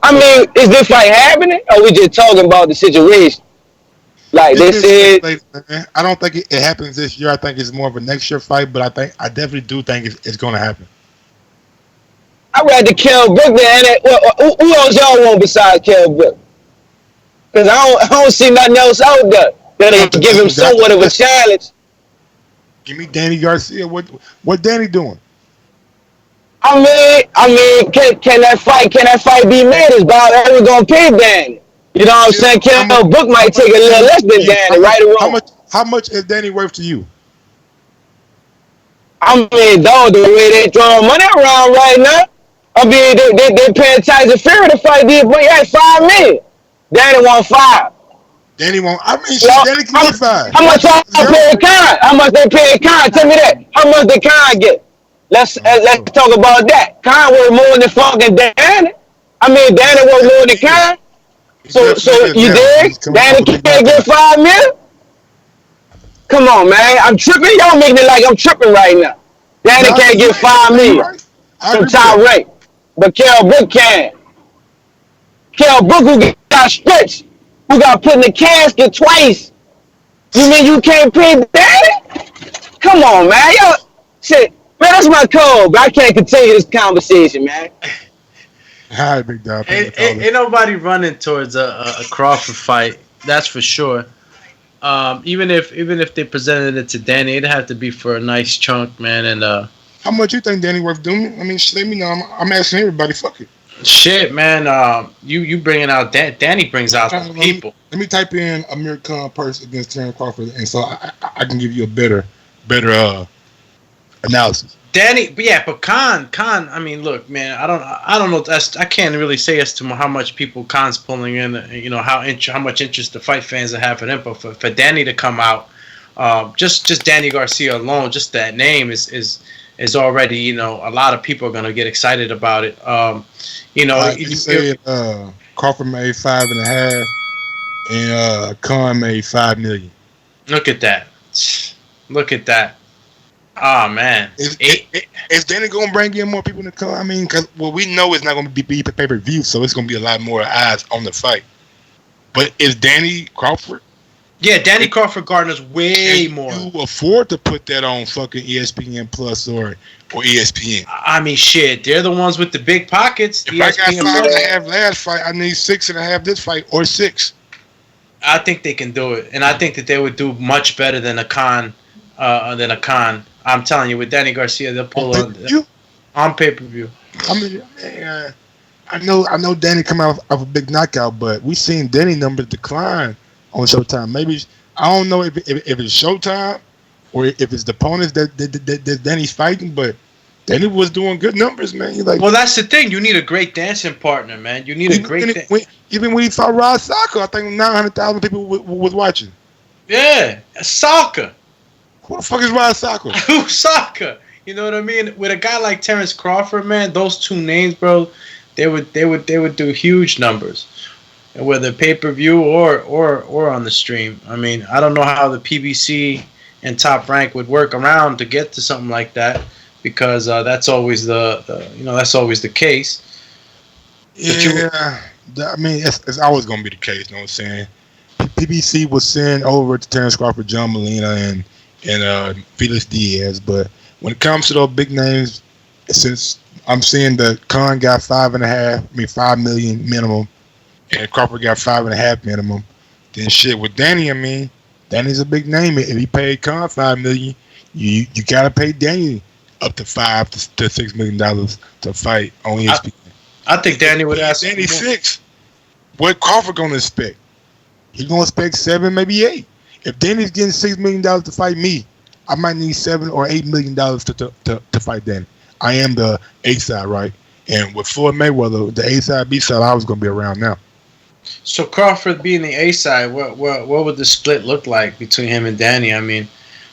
Speaker 19: I mean, is this fight happening or we just talking about the situation? Like they said,
Speaker 12: I don't think it happens this year. I think it's more of a next year fight, but I definitely do think it's going to happen.
Speaker 19: I'd rather Kell Brook than who else y'all want besides Kell Brook? Because I don't see nothing else out there that'll give him somewhat of a challenge.
Speaker 12: Give me Danny Garcia. What Danny doing?
Speaker 19: I mean, can that fight be made? Is Bob ever gonna pay Danny? You know what I'm saying? Kell Brook might take a little less than Danny, right or wrong.
Speaker 12: How much is Danny worth to you?
Speaker 19: I mean, dog, the way they throwing money around right now. I mean, they paying Tyson Fury to fight these, but yeah, $5 million. Danny want 5.
Speaker 12: Danny won't. I mean, Danny can get 5.
Speaker 19: How much y'all paying Khan? How much they paying Khan? Tell me that. How much did Khan get? Let's talk about that. Khan worth more than fucking Danny. I mean, Danny worth more than Khan. So you dig? Danny can't get 5 million. Come on, man. I'm tripping. Y'all making it like I'm tripping right now. Danny can't get 5 million from top rank, but Kell Brook can. Kell Brook who got stretched, who got put in the casket twice. You mean you can't pay Danny? Come on, man. Yo, shit, man, that's my code, but I can't continue this conversation, man.
Speaker 12: All right, big dog.
Speaker 6: Ain't nobody running towards a Crawford fight. That's for sure. Even if they presented it to Danny, it'd have to be for a nice chunk, man. And
Speaker 12: how much you think Danny worth doing? I mean, let me know. I'm asking everybody. Fuck it.
Speaker 6: Shit, man. You bringing out Danny brings out the people.
Speaker 12: Let me type in Amir Khan purse against Terence Crawford, and so I can give you a better analysis.
Speaker 6: Danny, but Khan. I mean, look, man. I don't know. I can't really say as to how much people Khan's pulling in. You know how much interest the fight fans have in him. But for Danny to come out, just Danny Garcia alone, just that name is already, you know, a lot of people are gonna get excited about it. You know,
Speaker 12: you said Crawford made 5.5, and Khan made 5 million.
Speaker 6: Look at that. Oh man,
Speaker 12: is Danny gonna bring in more people to come? I mean, because we know it's not gonna be pay-per-view, so it's gonna be a lot more eyes on the fight. But is Danny Crawford?
Speaker 6: Yeah, Danny Crawford garners way more.
Speaker 12: You afford to put that on fucking ESPN Plus or ESPN?
Speaker 6: I mean, shit, they're the ones with the big pockets.
Speaker 12: If ESPN I got 5.5 last fight, I need 6.5 this fight or 6.
Speaker 6: I think they can do it, and I think that they would do much better than a Khan. I'm telling you, with Danny Garcia, they'll pull on pay-per-view.
Speaker 12: I mean, I know Danny come out of a big knockout, but we seen Danny numbers decline on Showtime. Maybe I don't know if it's Showtime or if it's the opponents that Danny's fighting, but Danny was doing good numbers, man.
Speaker 6: Well, that's the thing. You need a great dancing partner, man. You need a great.
Speaker 12: Even when he fought Rod Soccer, I think 900,000 people was watching.
Speaker 6: Yeah, soccer.
Speaker 12: Who the fuck is Rod Soccer?
Speaker 6: Who's Soccer? You know what I mean? With a guy like Terence Crawford, man, those two names, bro, they would do huge numbers, whether pay-per-view or on the stream. I mean, I don't know how the PBC and Top Rank would work around to get to something like that, because that's always that's always the case.
Speaker 12: Yeah, I mean, it's always gonna be the case. You know what I'm saying? PBC will send over to Terence Crawford, John Molina, and Felix Diaz, but when it comes to those big names, since I'm seeing the Khan got 5 million minimum, and Crawford got 5.5 minimum, then shit with Danny, I mean, Danny's a big name. If he paid Khan 5 million, you gotta pay Danny up to $5 to $6 million to fight on ESPN.
Speaker 6: I think Danny would ask
Speaker 12: Danny 6. What Crawford gonna expect? He gonna expect 7, maybe 8. If Danny's getting $6 million to fight me, I might need $7 or $8 million to fight Danny. I am the A side, right? And with Floyd Mayweather, the A side, B side, I was gonna be around now.
Speaker 6: So Crawford being the A side, what would the split look like between him and Danny? I mean,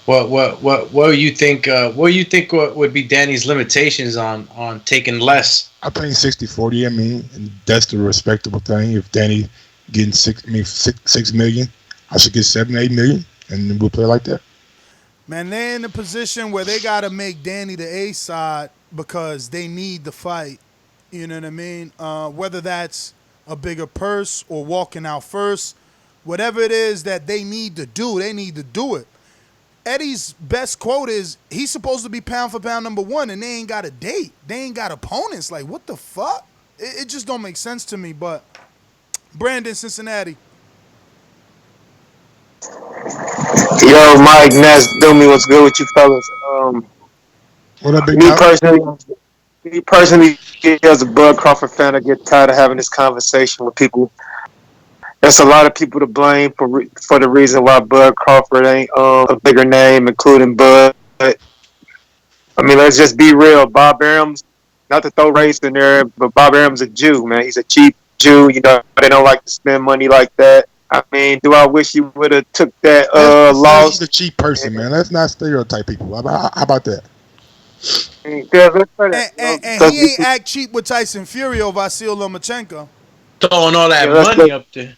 Speaker 6: what do you think? What do you think would be Danny's limitations on taking less?
Speaker 12: I think 60-40. I mean, and that's the respectable thing. If Danny getting 6 million, I should get 7, 8 million, and we'll play like that.
Speaker 9: Man, they're in a position where they got to make Danny the A side because they need the fight. You know what I mean? Whether that's a bigger purse or walking out first, whatever it is that they need to do, they need to do it. Eddie's best quote is he's supposed to be pound for pound number one, and they ain't got a date. They ain't got opponents. Like, what the fuck? It just don't make sense to me. But Brandon, Cincinnati.
Speaker 20: Yo, Mike, Ness, Doomy, what's good with you fellas?
Speaker 12: What up, big
Speaker 20: me
Speaker 12: dog?
Speaker 20: personally, as a Bud Crawford fan, I get tired of having this conversation with people. There's a lot of people to blame for the reason why Bud Crawford ain't a bigger name, including Bud. I mean, let's just be real. Bob Arum's, not to throw race in there, but Bob Arum's a Jew, man. He's a cheap Jew. You know, they don't like to spend money like that. I mean, do I wish you would have took that loss?
Speaker 12: He's a cheap person, man. Let's not stereotype people. How about that?
Speaker 9: And he ain't act cheap with Tyson Fury or Vasyl Lomachenko.
Speaker 6: Throwing all that money up there.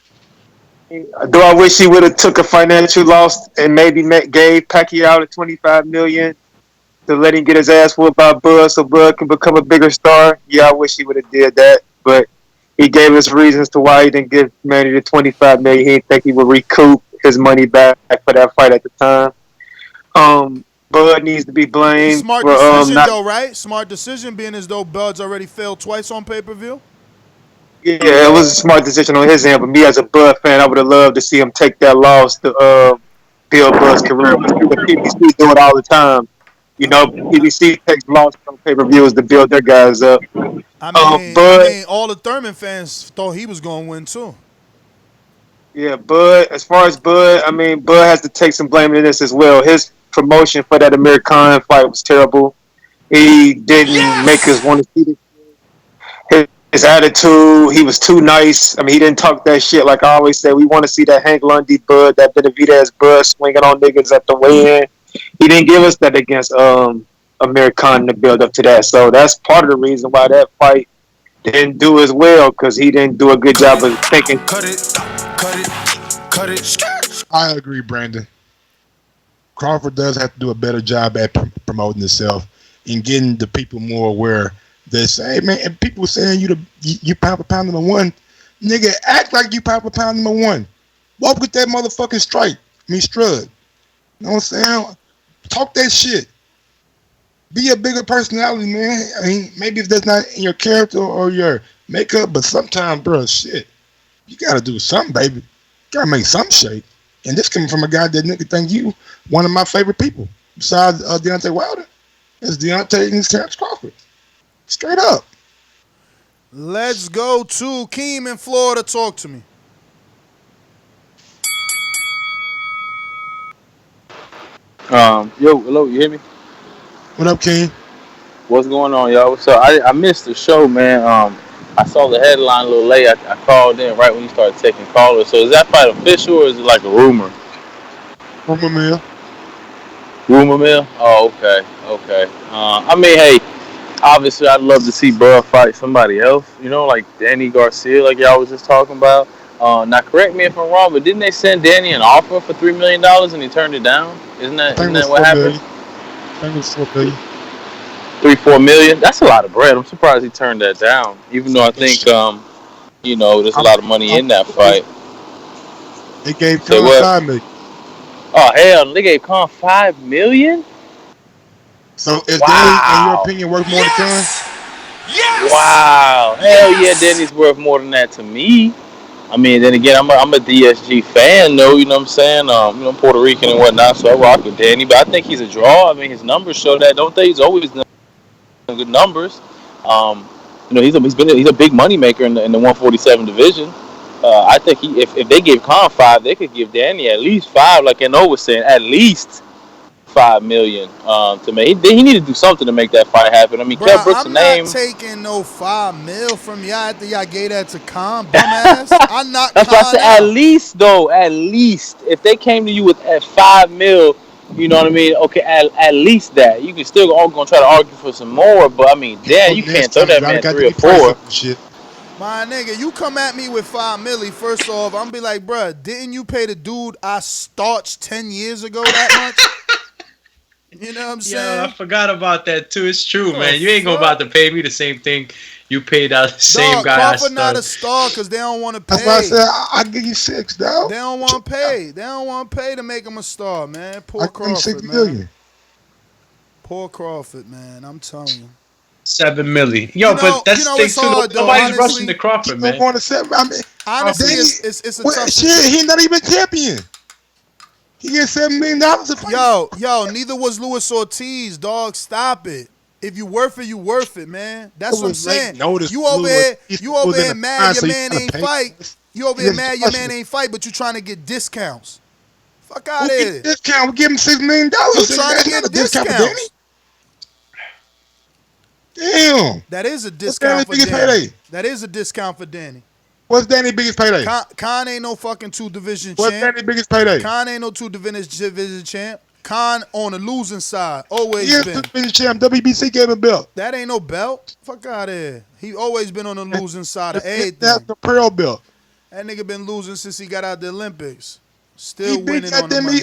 Speaker 20: Do I wish he would have took a financial loss and maybe gave Pacquiao the $25 million to let him get his ass whooped by Bud so Bud can become a bigger star? Yeah, I wish he would have did that, but he gave us reasons to why he didn't give Manny the $25 million. He didn't think he would recoup his money back for that fight at the time. Bud needs to be blamed.
Speaker 9: Smart decision, though, right? Smart decision, being as though Bud's already failed twice on pay-per-view.
Speaker 20: Yeah, it was a smart decision on his end, but me as a Bud fan, I would have loved to see him take that loss to build Bud's career. But PBC do it all the time. You know, PBC takes losses on pay-per-views to build their guys up.
Speaker 9: I mean, all the Thurman fans thought he was going to win, too.
Speaker 20: Yeah, Bud, as far as Bud, I mean, Bud has to take some blame in this as well. His promotion for that Amir Khan fight was terrible. He didn't make us want to see his attitude. He was too nice. I mean, he didn't talk that shit like I always say. We want to see that Hank Lundy Bud, that Benavidez Bud swinging on niggas at the weigh-in. He didn't give us that against Amir Khan in the build up to that. So that's part of the reason why that fight didn't do as well, because he didn't do a good job of thinking.
Speaker 15: Cut it.
Speaker 12: I agree, Brandon. Crawford does have to do a better job at promoting himself and getting the people more aware. They say, hey, man, and people saying you pound for pound number one, nigga, act like you pound for pound number one. Walk with that motherfucking strut. You know what I'm saying? Talk that shit. Be a bigger personality, man. I mean, maybe if that's not in your character or your makeup, but sometimes, bro, shit, you gotta do something, baby. You gotta make some shape. And this coming from a guy that nigga think you one of my favorite people besides Deontay Wilder. It's Deontay and Terence Crawford. Straight up.
Speaker 9: Let's go to Keem in Florida. Talk to me.
Speaker 21: Hello, you hear me?
Speaker 12: What up, Keem?
Speaker 21: What's going on, y'all? What's up? I missed the show, man. I saw the headline a little late. I called in right when you started taking callers. So is that fight official or is it like a rumor?
Speaker 12: Rumor mill.
Speaker 21: Rumor mill? Oh, okay. I mean, hey, obviously I'd love to see Bud fight somebody else, you know, like Danny Garcia, like y'all was just talking about. Now, correct me if I'm wrong, but didn't they send Danny an offer for $3 million and he turned it down? Isn't that what happened?
Speaker 12: I think it was $4 million.
Speaker 21: $3-4 million? That's a lot of bread. I'm surprised he turned that down, even though I think, there's a lot of money in that fight.
Speaker 12: They gave Khan $5 million.
Speaker 21: Oh, hell, they gave Khan $5 million?
Speaker 12: So is Danny, in your opinion, worth more than Khan?
Speaker 21: Yes! Wow. Hell yeah, Danny's worth more than that to me. I mean, then again, I'm a DSG fan, though, you know what I'm saying? Puerto Rican and whatnot, so I rock with Danny. But I think he's a draw. I mean, his numbers show that, don't they? He's always done good numbers. He's a big money maker in the 147 division. I think if they give Khan 5, they could give Danny at least 5, like N.O. was saying, at least $5 million to make. He need to do something to make that fight happen. I mean, Kell Brook's
Speaker 9: I'm
Speaker 21: name.
Speaker 9: not taking no $5 million from y'all after y'all gave that to Khan, bum ass. I knocked
Speaker 21: That's
Speaker 9: Khan
Speaker 21: why I said
Speaker 9: out.
Speaker 21: at least if they came to you with at $5 million, you know what I mean? Okay, at least that. You can still gonna try to argue for some more, but I mean, damn, you can't throw that man 3 or 4.
Speaker 12: Shit.
Speaker 9: My nigga, you come at me with $5 million. First off, I'm be like, bruh, didn't you pay the dude I starched 10 years ago that much? You know what I'm saying?
Speaker 6: Yeah, I forgot about that too. It's true, man. You ain't about to pay me the same thing You paid out the same
Speaker 9: Dog,
Speaker 6: guy.
Speaker 9: Crawford not a star because they don't want to pay.
Speaker 12: That's why I said I give you 6, dog.
Speaker 9: They don't want to pay. They don't want to pay to make him a star, man. Poor Crawford,
Speaker 12: $6
Speaker 9: man.
Speaker 12: million.
Speaker 9: Poor Crawford, man. I'm telling you.
Speaker 6: $7 million. Yo, but that's the thing too. Nobody's
Speaker 9: honestly,
Speaker 6: rushing to Crawford, man.
Speaker 12: Want to $7? I mean,
Speaker 9: honestly, it's a tough
Speaker 12: shit. He's not even champion. He gets $7 million to fight.
Speaker 9: Yo, neither was Luis Ortiz, dog. Stop it. If you worth it, you worth it, man. That's what I'm saying. You over here mad your man ain't fight. You over here mad your man ain't fight, but you trying to get discounts. Fuck out of here.
Speaker 12: Discount. We give him $6 million.
Speaker 9: You trying to get discounts.
Speaker 12: Damn.
Speaker 9: That is a discount for Danny. Payday? That is a discount for Danny.
Speaker 12: What's Danny's biggest payday?
Speaker 9: Khan ain't no fucking 2-division champ.
Speaker 12: What's Danny's biggest payday?
Speaker 9: Khan ain't no 2-division champ. Khan on the losing side. Always been.
Speaker 12: 2-division champ. WBC gave him a belt.
Speaker 9: That ain't no belt. Fuck out of here. He always been on the losing side of everything.
Speaker 12: That's the Pearl belt.
Speaker 9: That nigga been losing since he got out the Olympics. Still winning on the money.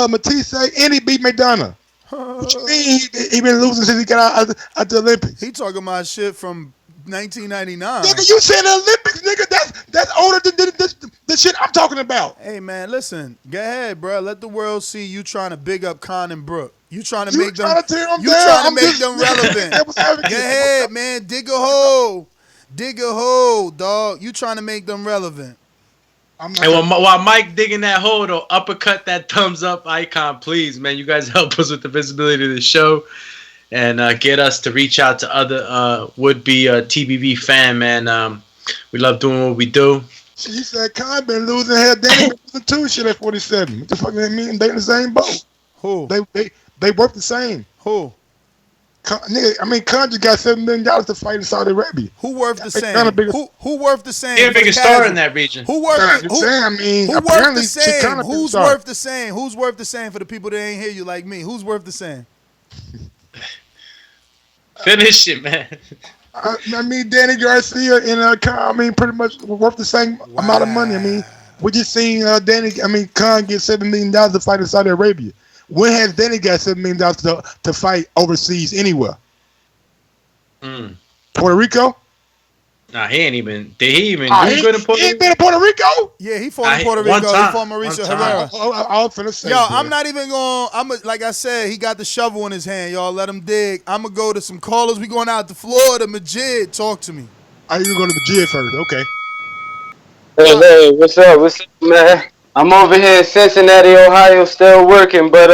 Speaker 12: Matisse and he beat McDonough. What you mean he been losing since he got out the Olympics?
Speaker 9: He talking about shit from 1999.
Speaker 12: Nigga, you said the Olympics, nigga. That's older than the shit I'm talking about.
Speaker 9: Hey man, listen. Go ahead, bro. Let the world see you trying to big up Khan and Brook. You trying to make them. You trying to make them relevant. Go ahead, man. Dig a hole, dog. You trying to make them relevant.
Speaker 6: Hey, while Mike digging that hole, though, uppercut that thumbs up icon, please, man. You guys help us with the visibility of the show and get us to reach out to other would-be TBV fan, man. We love doing what we do.
Speaker 12: She said Khan been losing hair. Danny been losing too shit at 47. What the fuck does that mean? They in the same boat.
Speaker 9: Who?
Speaker 12: They work the same.
Speaker 9: Who?
Speaker 12: Nigga, I mean, Khan just got $7 million to fight in Saudi Arabia.
Speaker 9: Who worth the same? Who worth the same?
Speaker 6: He's the biggest star in that region.
Speaker 9: Who worth the same? Who's worth the same? Who's worth the same for the people that ain't hear you like me? Who's worth the same?
Speaker 6: Finish it, man.
Speaker 12: I mean, Danny Garcia and Khan, I mean, pretty much worth the same amount of money. I mean, we just seen Khan get $7 million to fight in Saudi Arabia. When has Danny got $7 million to fight overseas anywhere? Puerto Rico?
Speaker 6: Nah, he ain't even. Did he even do good in Puerto Rico?
Speaker 12: He ain't been in Puerto Rico?
Speaker 9: Yeah, he fought in Puerto Rico. He fought Mauricio Herrera.
Speaker 12: I was finna say.
Speaker 9: Yo, I'm not even going. Like I said, he got the shovel in his hand. Y'all let him dig. I'm gonna go to some callers. We going out to Florida. Majid, talk to me.
Speaker 12: I you going to Majid first? Okay.
Speaker 18: Hey, what's up? What's up, man? I'm over here in Cincinnati, Ohio, still working, but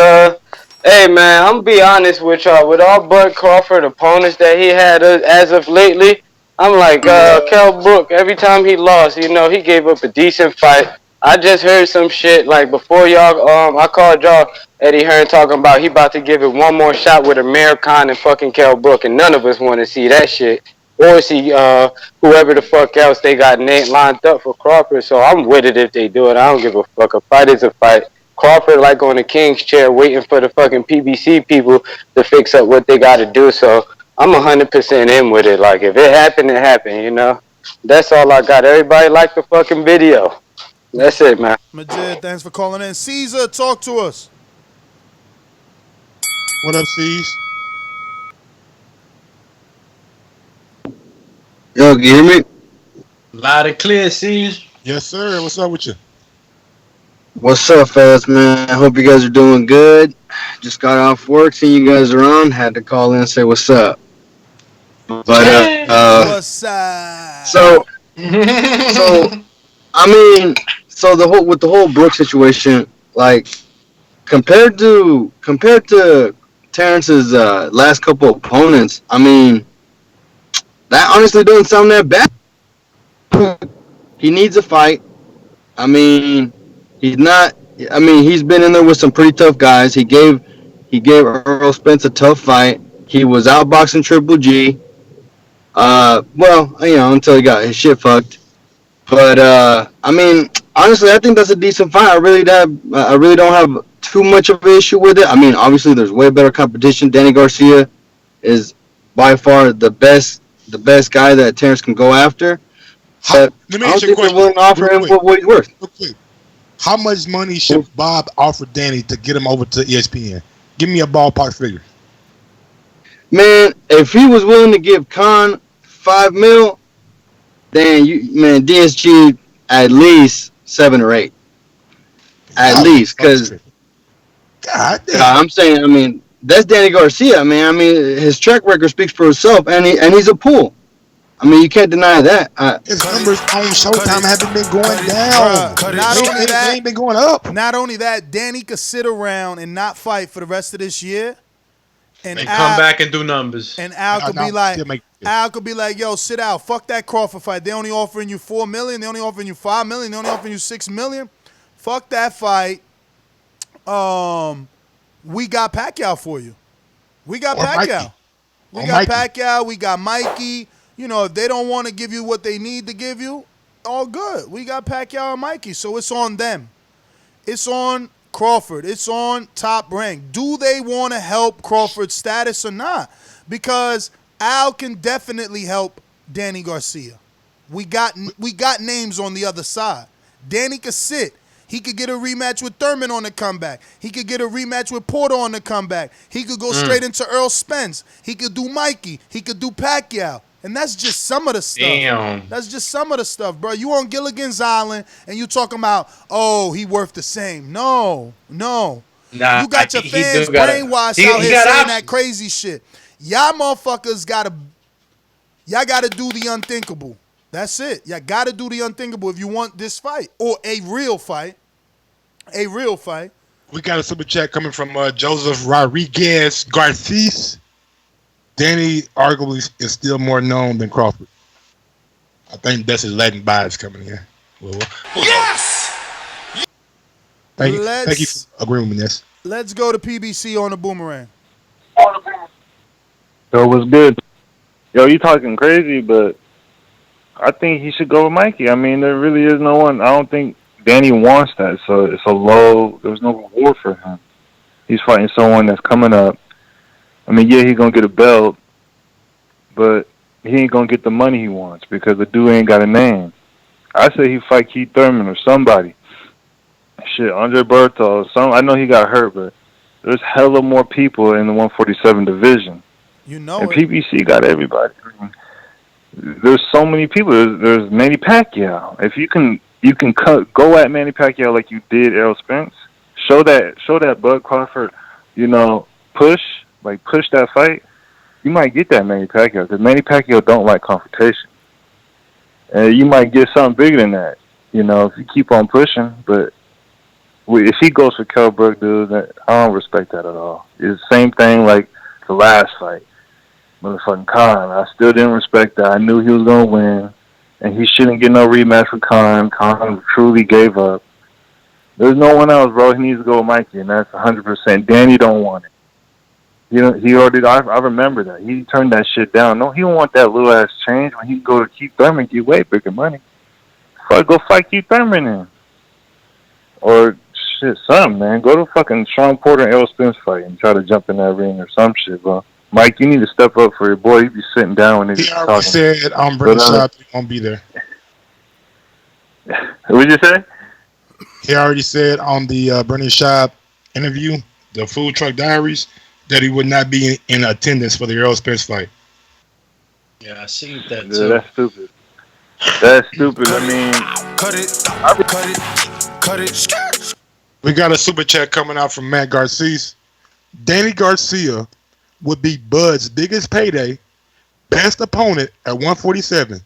Speaker 18: hey man, I'm gonna be honest with y'all. With all Bud Crawford opponents that he had as of lately, I'm like Kell Brook. Every time he lost, he gave up a decent fight. I just heard some shit like before y'all. I called y'all Eddie Hearn talking about he about to give it one more shot with Amir Khan and fucking Kell Brook, and none of us want to see that shit. Or see whoever the fuck else they got lined up for Crawford. So I'm with it if they do it. I don't give a fuck. A fight is a fight. Crawford like on the king's chair waiting for the fucking PBC people to fix up what they got to do. So I'm 100% in with it. Like if it happened, it happened. That's all I got. Everybody like the fucking video. That's it, man.
Speaker 9: Majid, thanks for calling in. Caesar, talk to us.
Speaker 12: What up, C's?
Speaker 1: Yo, can you hear me?
Speaker 6: Loud and clear, C's.
Speaker 12: Yes, sir. What's up with you?
Speaker 1: What's up, fellas, man? I hope you guys are doing good. Just got off work, seen you guys around. Had to call in and say what's up. But
Speaker 9: what's up?
Speaker 1: So I mean, with the whole Brook situation, like compared to Terrence's last couple opponents, I mean, that honestly doesn't sound that bad. He needs a fight. I mean, he's been in there with some pretty tough guys. He gave Earl Spence a tough fight. He was outboxing Triple G. Until he got his shit fucked. But I mean, honestly, I think that's a decent fight. I really don't have too much of an issue with it. I mean, obviously, there's way better competition. Danny Garcia is by far the best guy that Terrence can go after. But
Speaker 12: let me ask you a question.
Speaker 1: Willing to offer him what he's worth.
Speaker 12: How much money should Bob offer Danny to get him over to ESPN? Give me a ballpark figure.
Speaker 1: Man, if he was willing to give Khan 5 mil, then DSG at least 7 or 8. At least, because I'm saying, I mean, that's Danny Garcia, man. I mean, his track record speaks for itself, and he's a pool. I mean, you can't deny that.
Speaker 12: His numbers on Showtime haven't been going down. They ain't been going up.
Speaker 9: Not only that, Danny could sit around and not fight for the rest of this year, and
Speaker 6: come back and do numbers.
Speaker 9: And Al could be like, yo, sit out. Fuck that Crawford fight. They only offering you $4 million. They only offering you $5 million. They only offering you $6 million. Fuck that fight. We got Pacquiao for you. We got Pacquiao. We got Pacquiao. We got Mikey. You know, if they don't want to give you what they need to give you, all good. We got Pacquiao and Mikey, so it's on them. It's on Crawford. It's on Top Rank. Do they want to help Crawford's status or not? Because Al can definitely help Danny Garcia. We got names on the other side. Danny could sit. He could get a rematch with Thurman on the comeback. He could get a rematch with Porter on the comeback. He could go straight into Earl Spence. He could do Mikey. He could do Pacquiao. And that's just some of the stuff.
Speaker 6: Damn.
Speaker 9: That's just some of the stuff, bro. You on Gilligan's Island and you talking about, oh, he worth the same. No.
Speaker 6: Nah,
Speaker 9: you got your fans brainwashed out here saying that crazy shit. Y'all motherfuckers gotta do the unthinkable. That's it. Y'all gotta do the unthinkable if you want this fight. Or a real fight. A real fight.
Speaker 12: We got a super chat coming from Joseph Rodriguez Garcia. Danny arguably is still more known than Crawford. I think that's his Latin bias coming in.
Speaker 9: Yes!
Speaker 12: Thank you for agreeing with this.
Speaker 9: Let's go to PBC on the Boomerang.
Speaker 16: So what's good? Yo, you talking crazy, but I think he should go with Mikey. I mean, there really is no one. I don't think Danny wants that. So it's a low. There's no reward for him. He's fighting someone that's coming up. I mean, yeah, he's going to get a belt, but he ain't going to get the money he wants because the dude ain't got a name. I say he fight Keith Thurman or somebody. Shit, Andre Berto. I know he got hurt, but there's hella more people in the 147 division.
Speaker 9: You know
Speaker 16: and PBC got everybody. There's so many people. There's Manny Pacquiao. If you can go at Manny Pacquiao like you did Errol Spence. Show that Bud Crawford, push that fight. You might get that Manny Pacquiao because Manny Pacquiao don't like confrontation. And you might get something bigger than that, if you keep on pushing. But if he goes for Kell Brook, dude, I don't respect that at all. It's the same thing like the last fight. Motherfucking Khan. I still didn't respect that. I knew he was going to win. And he shouldn't get no rematch with Khan. Khan truly gave up. There's no one else, bro. He needs to go with Mikey, and that's 100%. Danny don't want it. He already. I remember that. He turned that shit down. No, he don't want that little ass change when he go to Keith Thurman get way bigger money. Go fight Keith Thurman then. Or shit, something, man. Go to fucking Sean Porter and Errol Spence fight and try to jump in that ring or some shit, bro. Mike, you need to step up for your boy. You be sitting down when he's talking.
Speaker 12: He already said on Brendan Schaub he won't be there.
Speaker 16: What'd you say?
Speaker 12: He already said on the Brendan Schaub interview, the Food Truck Diaries, that he would not be in attendance for the Errol Spence fight.
Speaker 6: Yeah, I see that too.
Speaker 16: That's stupid. That's stupid. I mean,
Speaker 12: cut it. We got a super chat coming out from Matt Garcia. Danny Garcia would be Bud's biggest payday, best opponent at 147.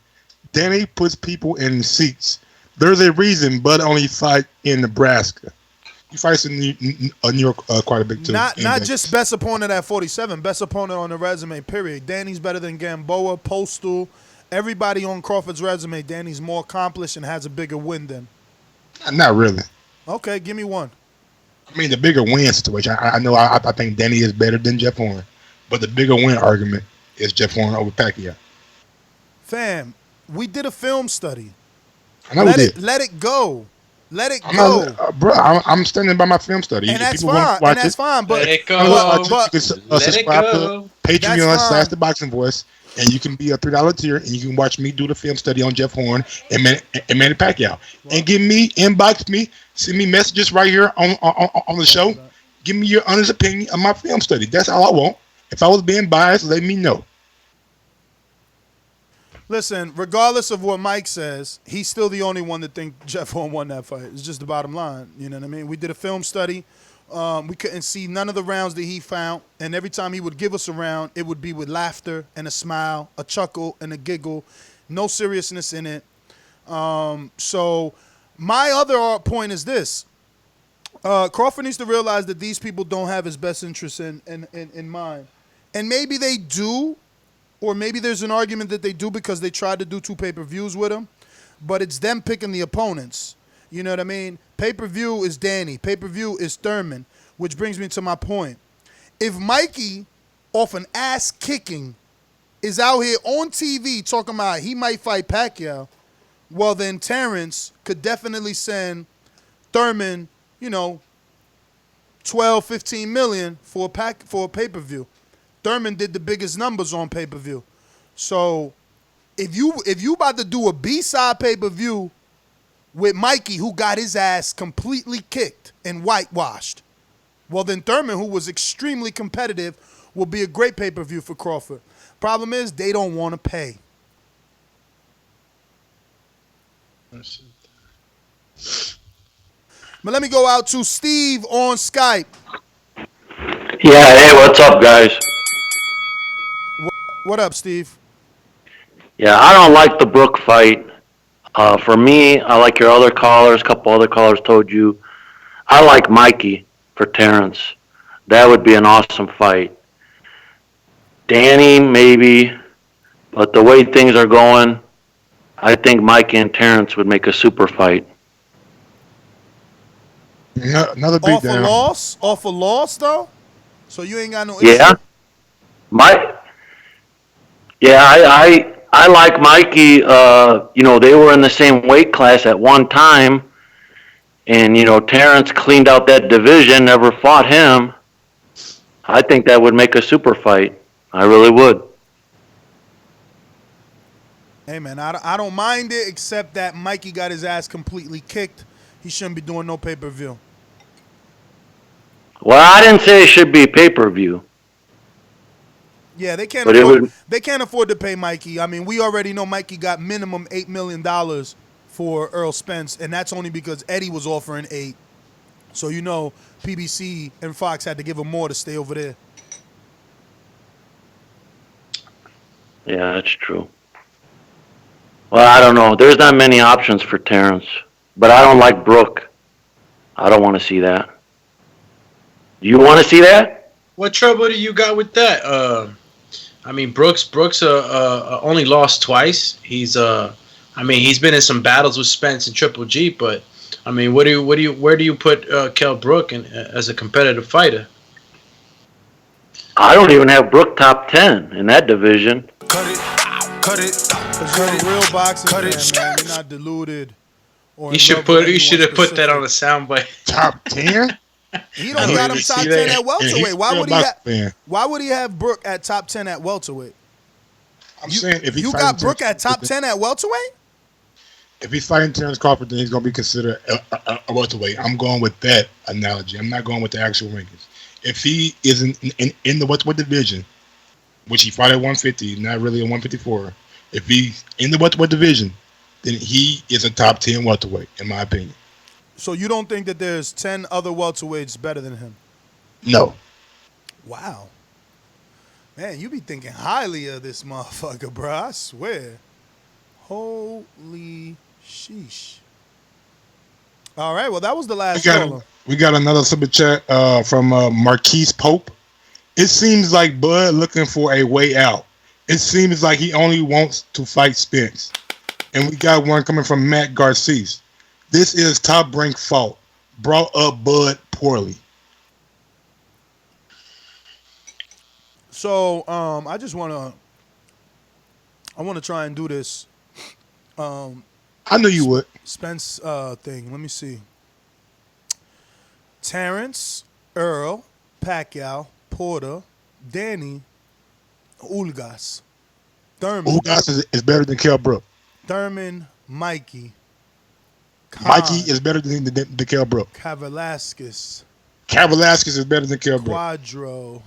Speaker 12: Danny puts people in seats. There's a reason Bud only fight in Nebraska. He fights in New York quite a bit too.
Speaker 9: Not just best opponent at 47, best opponent on the resume, period. Danny's better than Gamboa, Postal, everybody on Crawford's resume. Danny's more accomplished and has a bigger win than.
Speaker 12: Not really.
Speaker 9: Okay, give me one.
Speaker 12: I mean, the bigger win situation. I know I think Danny is better than Jeff Horn, but the bigger win argument is Jeff Horn over Pacquiao.
Speaker 9: Fam, we did a film study.
Speaker 12: I know we did.
Speaker 9: Let it go. Let it go.
Speaker 12: Bro, I'm standing by my film study.
Speaker 9: And that's fine. And that's fine. But
Speaker 6: let it go.
Speaker 12: You can subscribe to Patreon / The Boxing Voice, and you can be a $3 tier, and you can watch me do the film study on Jeff Horn and Manny Pacquiao. And inbox me, send me messages right here on the show. Give me your honest opinion of my film study. That's all I want. If I was being biased, let me know.
Speaker 9: Listen, regardless of what Mike says, he's still the only one that think Jeff Horn won that fight. It's just the bottom line. You know what I mean? We did a film study. We couldn't see none of the rounds that he found. And every time he would give us a round, it would be with laughter and a smile, a chuckle and a giggle. No seriousness in it. So my other point is this. Crawford needs to realize that these people don't have his best interests in mind. And maybe they do, or maybe there's an argument that they do because they tried to do 2 pay-per-views with him, but it's them picking the opponents. You know what I mean? Pay-per-view is Danny. Pay-per-view is Thurman, which brings me to my point. If Mikey, off an ass-kicking, is out here on TV talking about he might fight Pacquiao, well, then Terence could definitely send Thurman, 12, 15 million for a pay-per-view. Thurman did the biggest numbers on pay-per-view. So if you about to do a B-side pay-per-view with Mikey, who got his ass completely kicked and whitewashed, well, then Thurman, who was extremely competitive, will be a great pay-per-view for Crawford. Problem is, they don't want to pay. But let me go out to Steve on Skype.
Speaker 4: Yeah, hey, what's up, guys?
Speaker 9: What up, Steve?
Speaker 4: Yeah, I don't like the Brook fight. For me, I like your other callers, a couple other callers told you. I like Mikey for Terence. That would be an awesome fight. Danny, maybe, but the way things are going, I think Mikey and Terence would make a super fight.
Speaker 12: Yeah, another beatdown.
Speaker 9: Off a loss, though? So you ain't got no
Speaker 4: issue? I like Mikey. They were in the same weight class at one time, and Terence cleaned out that division, never fought him. I think that would make a super fight. I really would.
Speaker 9: Hey man, I don't mind it, except that Mikey got his ass completely kicked. He shouldn't be doing no pay-per-view.
Speaker 4: Well, I didn't say it should be pay-per-view.
Speaker 9: Yeah, they can't afford to pay Mikey. I mean, we already know Mikey got minimum $8 million for Earl Spence, and that's only because Eddie was offering 8. So PBC and Fox had to give him more to stay over there.
Speaker 4: Yeah, that's true. Well, I don't know. There's not many options for Terence, but I don't like Brook. I don't want to see that. You want to see that?
Speaker 6: What trouble do you got with that? Brooks only lost twice. He's been in some battles with Spence and Triple G, but where do you put Kell Brook as a competitive fighter?
Speaker 4: I don't even have Brook top 10 in that division.
Speaker 15: Cut it.
Speaker 9: Because you're a real boxing fan, man. You're not deluded.
Speaker 6: You should have put that on a soundbite.
Speaker 12: Top 10?
Speaker 9: He don't got him top 10 at welterweight. Why would he have Brook at top 10 at welterweight?
Speaker 12: I'm saying if
Speaker 9: you got Brook at top 10 at welterweight?
Speaker 12: If he's fighting Terence Crawford, then he's going to be considered a welterweight. I'm going with that analogy. I'm not going with the actual rankings. If he is in the welterweight division, which he fought at 150, not really at 154, if he's in the welterweight division, then he is a top 10 welterweight, in my opinion.
Speaker 9: So you don't think that there's 10 other welterweights better than him?
Speaker 12: No.
Speaker 9: Wow. Man, you be thinking highly of this motherfucker, bro. I swear. Holy sheesh. All right, well, that was the last caller.
Speaker 12: We got another super chat from Marquise Pope. It seems like Bud looking for a way out. It seems like he only wants to fight Spence. And we got one coming from Matt Garces. This is Top Rank fault. Brought up Bud poorly.
Speaker 9: So I want to try and do this.
Speaker 12: I knew you would.
Speaker 9: Spence thing. Let me see. Terence, Earl, Pacquiao, Porter, Danny, Ulgas. Thurman.
Speaker 12: Ulgas is better than Kell Brook.
Speaker 9: Thurman, Mikey. Khan,
Speaker 12: Mikey is better than Kell Brook.
Speaker 9: Kavalaskis.
Speaker 12: Kavalaskis is better than Kell Brook.
Speaker 9: Quadro.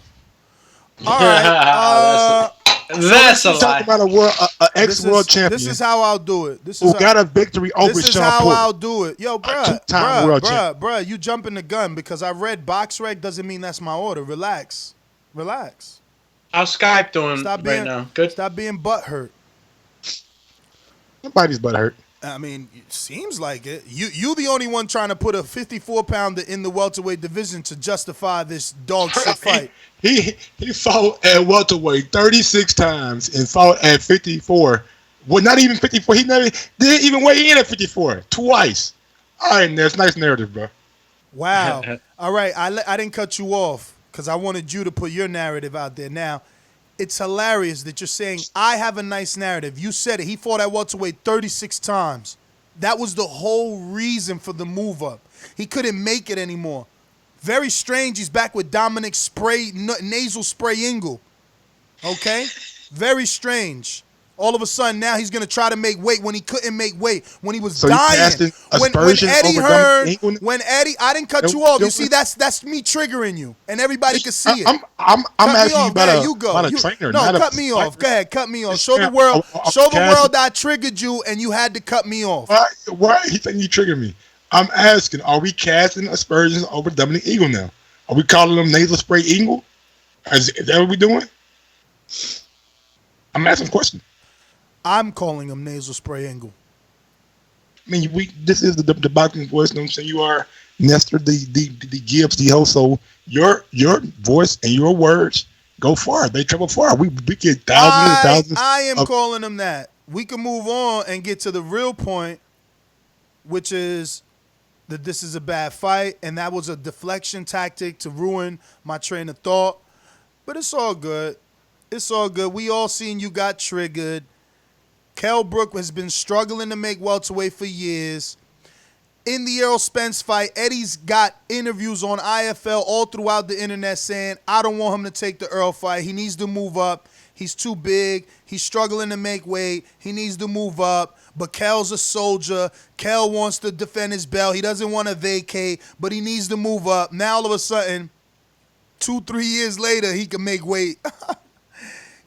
Speaker 9: All right.
Speaker 6: That's a lie.
Speaker 12: Talking about a ex-world champion.
Speaker 9: This is how I'll do it.
Speaker 12: Who got a victory over Sean Porter.
Speaker 9: This is how I'll do it. Yo,
Speaker 12: bruh,
Speaker 9: you jumping the gun because I read box reg doesn't mean that's my order. Relax.
Speaker 6: I'll Skype to him right now. Good.
Speaker 9: Stop being butthurt.
Speaker 12: Nobody's butthurt.
Speaker 9: I mean, it seems like it. You the only one trying to put a 54-pounder in the welterweight division to justify this dog shit fight.
Speaker 12: He fought at welterweight 36 times and fought at 54. Well, not even 54. He never didn't even weigh in at 54 twice. All right, that's nice narrative, bro.
Speaker 9: Wow. All right, I didn't cut you off because I wanted you to put your narrative out there. Now, it's hilarious that you're saying I have a nice narrative. You said it. He fought at welterweight 36 times. That was the whole reason for the move up. He couldn't make it anymore. Very strange. He's back with Dominic nasal spray Ingle. Okay? Very strange. All of a sudden, now he's going to try to make weight when he couldn't make weight, when he was dying. When Eddie Hearn, I didn't cut you off. You see, that's me triggering you, and everybody can see it.
Speaker 12: I'm asking you about a trainer.
Speaker 9: No, cut me off. Go ahead, cut me off. Show the world I triggered you, and you had to cut me off.
Speaker 12: Why you think you triggered me? I'm asking, are we casting aspersions over Dominic Ingle now? Are we calling him nasal spray Ingle? Is that what we're doing? I'm asking a question.
Speaker 9: I'm calling him nasal spray Ingle.
Speaker 12: I mean, this is the boxing voice. You know what I'm saying? You are Nestor, the Gibbs, the host. So your voice and your words go far. They travel far. We get thousands and thousands.
Speaker 9: I am calling him that. We can move on and get to the real point, which is that this is a bad fight, and that was a deflection tactic to ruin my train of thought. But it's all good. It's all good. We all seen you got triggered. Kell Brook has been struggling to make welterweight for years. In the Errol Spence fight, Eddie's got interviews on IFL all throughout the internet saying, I don't want him to take the Earl fight. He needs to move up. He's too big. He's struggling to make weight. He needs to move up. But Kell's a soldier. Kell wants to defend his belt. He doesn't want to vacate, but he needs to move up. Now all of a sudden, 2-3 years later, he can make weight.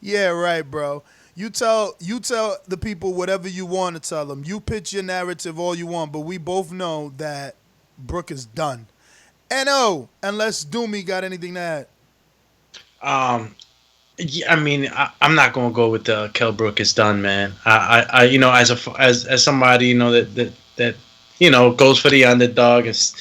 Speaker 9: Yeah, right, bro. You tell the people whatever you want to tell them. You pitch your narrative all you want, but we both know that Brook is done. N.O., unless Doomy got anything to add.
Speaker 6: Yeah, I mean, I'm not gonna go with the Kell Brook is done, man. I you know, as somebody, you know, that you know goes for the underdog and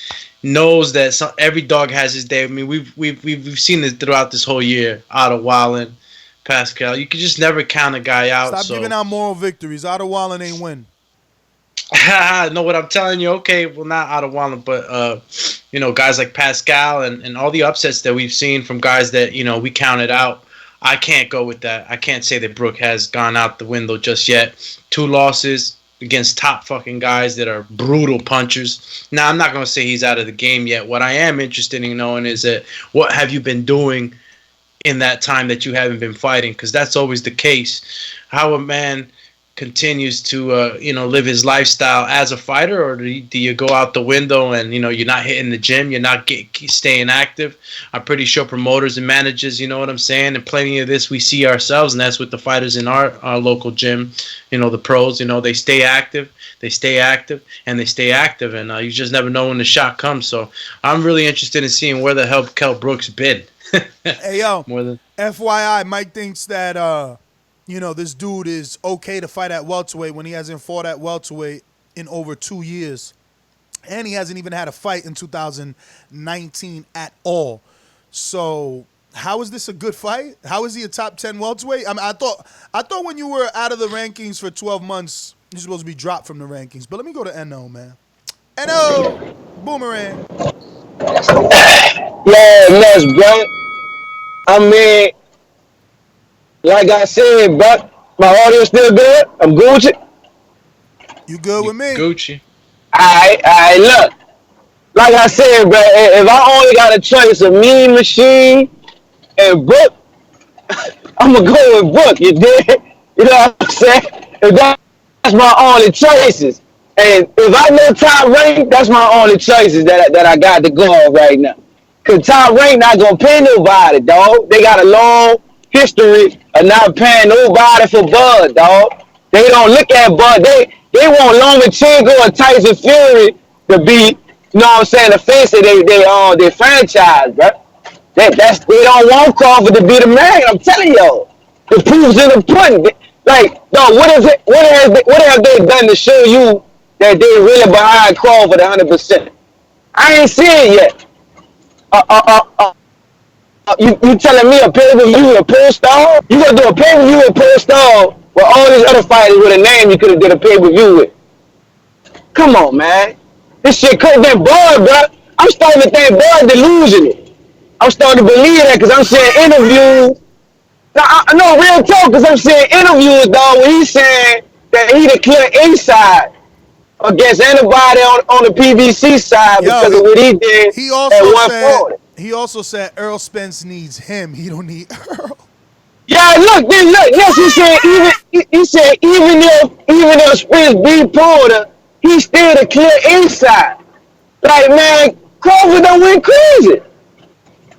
Speaker 6: knows that every dog has his day. I mean, we've seen this throughout this whole year. Otto Wallen, Pascal, you can just never count a guy out.
Speaker 9: Stop giving out moral victories. Otto Wallen ain't win.
Speaker 6: Know what I'm telling you? Okay, well, not Otto Wallen, but you know, guys like Pascal and all the upsets that we've seen from guys that, you know, we counted out. I can't go with that. I can't say that Brook has gone out the window just yet. 2 losses against top fucking guys that are brutal punchers. Now, I'm not going to say he's out of the game yet. What I am interested in knowing is that what have you been doing in that time that you haven't been fighting? Because that's always the case. How a man continues to you know, live his lifestyle as a fighter, or do you go out the window and, you know, you're not hitting the gym, you're not staying active? I'm pretty sure promoters and managers, you know what I'm saying, and plenty of this we see ourselves, and that's with the fighters in our local gym, you know, the pros, you know, they stay active, and they stay active, and you just never know when the shot comes. So I'm really interested in seeing where the hell Kell Brook's been.
Speaker 9: Hey, yo, FYI, Mike thinks that you know, this dude is okay to fight at welterweight when he hasn't fought at welterweight in over 2 years. And he hasn't even had a fight in 2019 at all. So how is this a good fight? How is he a top 10 welterweight? I mean, I thought when you were out of the rankings for 12 months, you're supposed to be dropped from the rankings. But let me go to N.O., man. N.O. Boomerang.
Speaker 19: Yeah, nuts, bro. I mean, like I said, bro, my audio still good? I'm Gucci.
Speaker 9: You good with me?
Speaker 6: Gucci.
Speaker 19: Alright, look. Like I said, bro, if I only got a choice of Mean Machine and Brook, I'm going to go with Brook, you dig? You know what I'm saying? If that's my only choices. And if I know Top Rank, that's my only choices that I got to go on right now. Because Top Rank not going to pay nobody, dog. They got a long history of not paying nobody for Bud, dog. They don't look at Bud. They want Lomachenko or Tyson Fury to be, you know what I'm saying, the face of their franchise, bro. They don't want Crawford to be the man. I'm telling y'all, the proof's in the pudding. Like, no, what have they done to show you that they really behind Crawford 100%? I ain't seen it yet. You telling me a pay-per-view a Pro Star? You gonna do a pay-per-view a Pro Star with all these other fighters with a name you could have did a pay-per-view with? Come on, man. This shit could have been Bud, bro. I'm starting to think Bud delusional. I'm starting to believe that because I'm seeing interviews. No, real talk, because I'm seeing interviews, dog, where he's saying that he the clear inside against anybody on the PBC side because of what he did at 140.
Speaker 9: He also said Earl Spence needs him. He don't need Earl.
Speaker 19: Yeah, look. Yes, he said even if Spence beat Porter, he's still the clear inside. Like, man, Crawford done went crazy.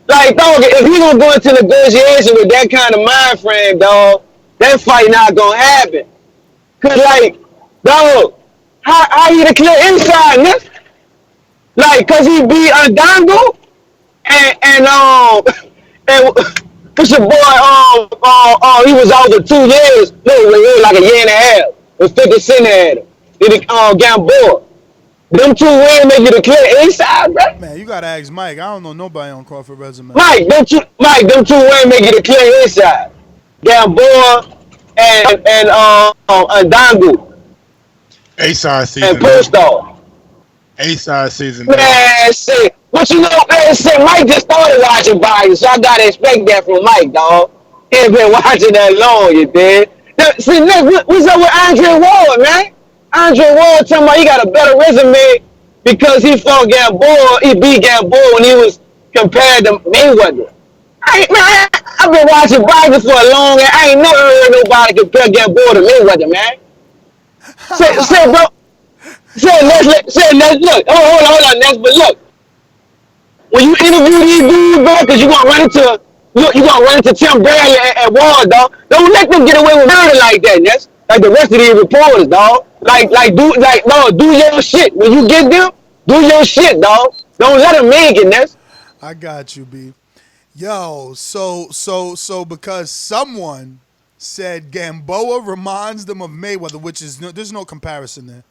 Speaker 19: Like, dog, if he gonna go into negotiation with that kind of mind frame, dog, that fight not gonna happen. Cause like, dog, how he the clear inside, man? Like, cause he beat Undango and what's your boy? He was out for 2 years. No, it was like a year and a half. With 50 Cent had him. Did he Gamboa? Them two wins make you the clear inside, bro.
Speaker 9: Man, you gotta ask Mike. I don't know nobody on Crawford resume.
Speaker 19: Mike, them two wins make you the clear inside. Gamboa and Dangu.
Speaker 12: A-side season.
Speaker 19: And Postal.
Speaker 12: A-side season.
Speaker 19: Man, say, but you know, man, say Mike just started watching boxing, so I gotta expect that from Mike, dog. He ain't been watching that long, you dig? See, Nick, what's up with Andre Ward, man? Andre Ward talking about he got a better resume because he fought Gamboa. He beat Gamboa when he was compared to Mayweather. I've been watching boxing for a long time. I ain't never heard nobody compare Gamboa to Mayweather, man. Say, bro. Let's look. Hold on, Ness. But look, when you interview these dudes, bro, because you're gonna run into Tim Bradley at Ward, dog. Don't let them get away with murder like that, Ness. Like the rest of these reporters, dog. Do your shit. When you get them, do your shit, dog. Don't let them make it, Ness.
Speaker 9: I got you, B. Yo, so because someone said Gamboa reminds them of Mayweather, which is there's no comparison there.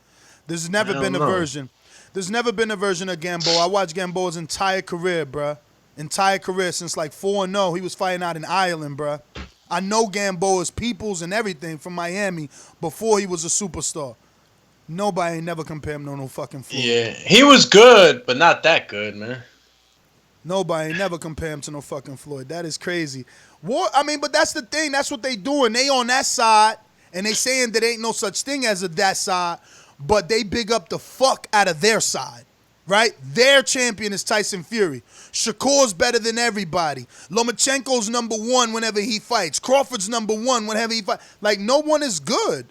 Speaker 9: There's never been a version. There's never been a version of Gamboa. I watched Gamboa's entire career, bruh. Entire career since like 4-0. He was fighting out in Ireland, bruh. I know Gamboa's peoples and everything from Miami before he was a superstar. Nobody ain't never compared him to no fucking Floyd.
Speaker 6: Yeah, he was good, but not that good, man.
Speaker 9: Nobody ain't never compared him to no fucking Floyd. That is crazy. But that's the thing. That's what they doing. They on that side, and they saying that ain't no such thing as that side, but they big up the fuck out of their side. Right? Their champion is Tyson Fury. Shakur's better than everybody. Lomachenko's number one whenever he fights. Crawford's number one whenever he fights. Like, no one is good.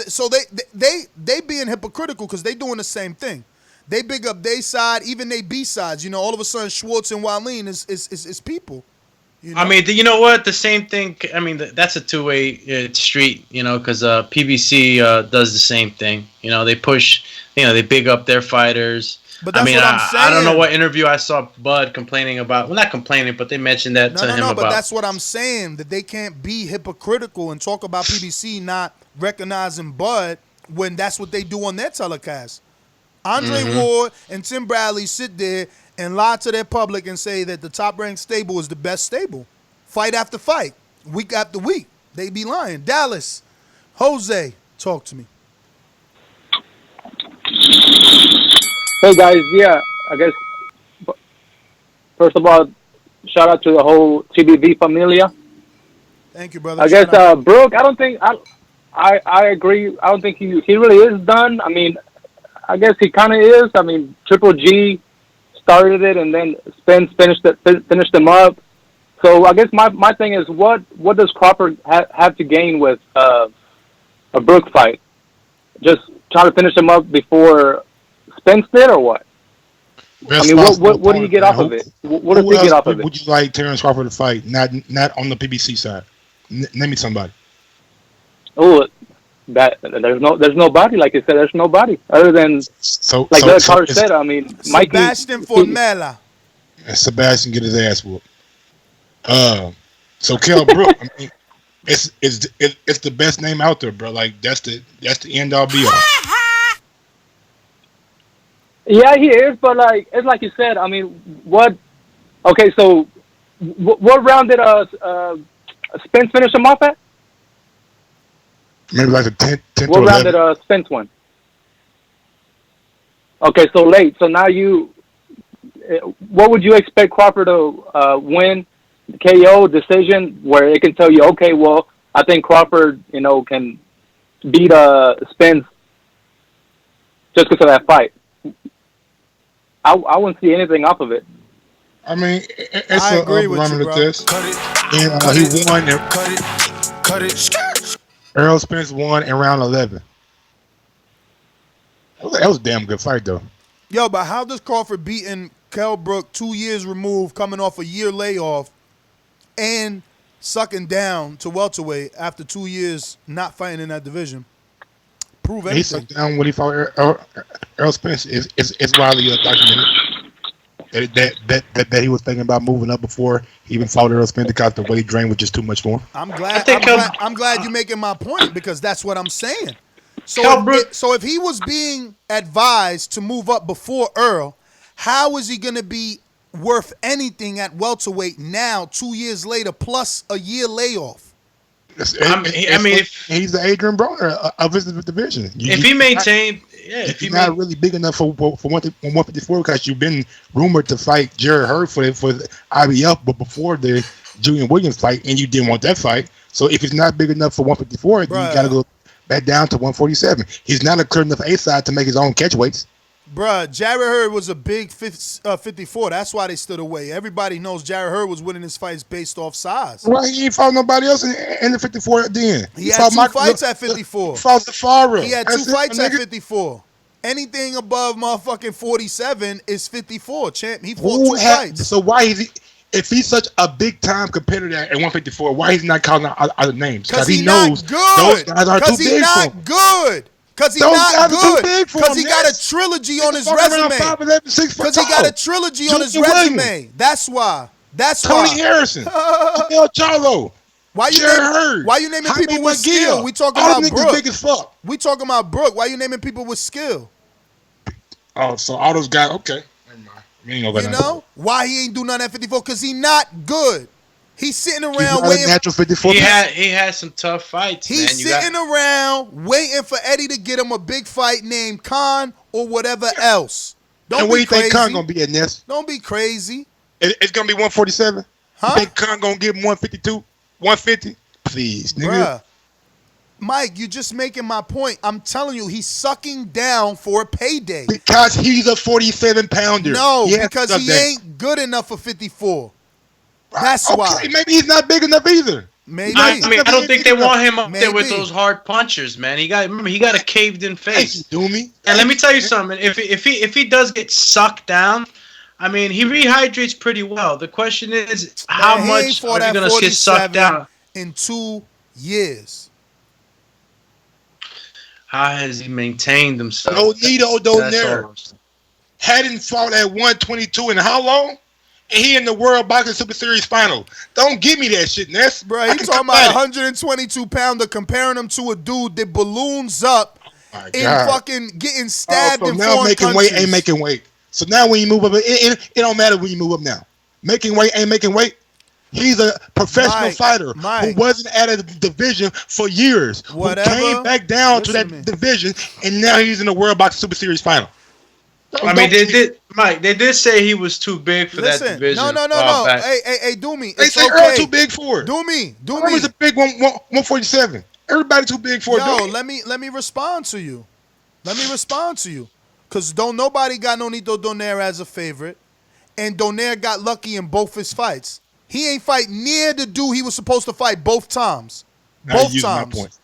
Speaker 9: So they being hypocritical because they doing the same thing. They big up their side, even they B sides. You know, all of a sudden Schwartz and Wallin is people. You know?
Speaker 6: You know what? The same thing. That's a two-way street. You know, because PBC does the same thing. You know, they push. You know, they big up their fighters.
Speaker 9: But that's what I'm saying.
Speaker 6: I don't know what interview I saw Bud complaining about. Well, not complaining, but they mentioned that to him about.
Speaker 9: But that's what I'm saying, that they can't be hypocritical and talk about PBC not recognizing Bud when that's what they do on their telecast. Andre Ward and Tim Bradley sit there and lie to their public and say that the top-ranked stable is the best stable. Fight after fight, week after week. They be lying. Dallas, Jose, talk to me.
Speaker 7: Hey guys, yeah, I guess first of all, shout out to the whole TBV familia.
Speaker 9: Thank you, brother.
Speaker 7: I guess Brook, I don't think I agree. I don't think he really is done. I guess he kind of is. Triple G started it, and then Spence finished them up. So I guess my thing is, what does Crawford have to gain with a Brook fight? Just try to finish him up before Spence did, or what? What do you get off of it? What does he get off of it?
Speaker 12: Would you like Terence Crawford to fight? Not on the PBC side. Name me somebody.
Speaker 7: Oh, there's nobody. Like I said, there's nobody other than Doug Carter said. I mean, Mikey.
Speaker 9: Sebastian Formella.
Speaker 12: And Sebastian get his ass whooped. So Kell Brook, I mean, it's the best name out there, bro. Like that's the end all be all.
Speaker 7: Yeah, he is, but like it's like you said. I mean, what? Okay, so what round did Spence finish him off at?
Speaker 12: Maybe like the 10th
Speaker 7: What
Speaker 12: or
Speaker 7: round
Speaker 12: 11th.
Speaker 7: did Spence win? Okay, so late. So now what would you expect Crawford to win? KO decision, where it can tell you, okay, well, I think Crawford, can beat Spence just because of that fight. I wouldn't see anything off of it.
Speaker 12: I mean, it's
Speaker 9: I agree with you, bro.
Speaker 12: test. And he won.
Speaker 15: Cut it.
Speaker 12: Errol Spence won in round 11. That was a damn good fight, though.
Speaker 9: Yo, but how does Crawford beating Kell Brook 2 years removed, coming off a year layoff, and sucking down to welterweight after 2 years not fighting in that division prove anything?
Speaker 12: He sucked down when he fought Errol Spence. It's widely documented that he was thinking about moving up before he even fought Errol Spence because the weight drain was just too much for him.
Speaker 9: I'm glad you're making my point because that's what I'm saying. So if he was being advised to move up before Earl, how is he going to be worth anything at welterweight now, 2 years later, plus a year layoff?
Speaker 12: He's the Adrian Broner of his division.
Speaker 6: If he maintained,
Speaker 12: he's not really big enough for 154 because you've been rumored to fight Jared Hearn for the IBF, but before the Julian Williams fight, and you didn't want that fight. So if he's not big enough for 154, then you got to go back down to 147. He's not a clear enough A side to make his own catch weights.
Speaker 9: Bruh, Jared Hearn was a big 54. That's why they stood away. Everybody knows Jared Hearn was winning his fights based off size.
Speaker 12: Why he ain't fought nobody else in the 54 then?
Speaker 9: He had two fights at 54.
Speaker 12: He fought Zafara.
Speaker 9: He had two fights at 54. Anything above motherfucking 47 is 54. Champ, he fought two fights.
Speaker 12: So why is he? If he's such a big time competitor at 154, why is he not calling out other names?
Speaker 9: Because
Speaker 12: he
Speaker 9: knows
Speaker 12: those guys are too big for him.
Speaker 9: Because he's not good. Because he got a trilogy on his resume. Because he got a trilogy on his resume. That's why.
Speaker 12: Tony Harrison, Mel Charlo.
Speaker 9: Why you naming people with skill? We talking about Brook.
Speaker 12: Big as fuck.
Speaker 9: We talking about Brook. Why you naming people with skill?
Speaker 12: Oh, so all those guys. Okay. You
Speaker 9: know why he ain't do nothing at 54? Because he not good. He's sitting around waiting.
Speaker 12: Natural 54.
Speaker 6: He had some tough fights.
Speaker 9: He's sitting around waiting for Eddie to get him a big fight named Khan or whatever else.
Speaker 12: Don't and where you think Khan gonna be in this?
Speaker 9: Don't be crazy.
Speaker 12: It's gonna be 147. Huh? You think Khan gonna give him 152, 150? Please, nigga.
Speaker 9: Bruh. Mike, you're just making my point. I'm telling you, he's sucking down for a payday.
Speaker 12: Because he's a 47-pounder.
Speaker 9: No, because he ain't good enough for 54. That's why.
Speaker 12: Maybe he's not big enough either.
Speaker 9: Maybe.
Speaker 6: I don't think they want him up there with those hard punchers, man. He got a caved-in face.
Speaker 12: Doomy.
Speaker 6: And let me tell you something. If he does get sucked down, I mean, he rehydrates pretty well. The question is, how much are you going to get sucked down?
Speaker 9: In 2 years.
Speaker 6: How has he maintained himself?
Speaker 12: Nonito Donaire hadn't fought at 122 in how long? And he in the World Boxing Super Series final. Don't give me that shit, Ness.
Speaker 9: Bro, he talking about 122-pounder comparing him to a dude that balloons up in fucking getting stabbed in
Speaker 12: now
Speaker 9: foreign
Speaker 12: making
Speaker 9: countries.
Speaker 12: Weight ain't making weight. So now when you move up, it don't matter when you move up now. Making weight ain't making weight. He's a professional fighter who wasn't at a division for years.
Speaker 9: Whatever.
Speaker 12: Who came back down to that division, and now he's in the World Boxing Super Series final.
Speaker 6: They did say he was too big for that division.
Speaker 9: No. Hey, Doomy.
Speaker 12: They say Earl too big for it.
Speaker 9: Doomy.
Speaker 12: He's a big 147. Everybody too big for it.
Speaker 9: Yo, let me respond to you. Because don't nobody got Nonito Donaire as a favorite, and Donaire got lucky in both his fights. He ain't fight near the dude he was supposed to fight both times. Both times.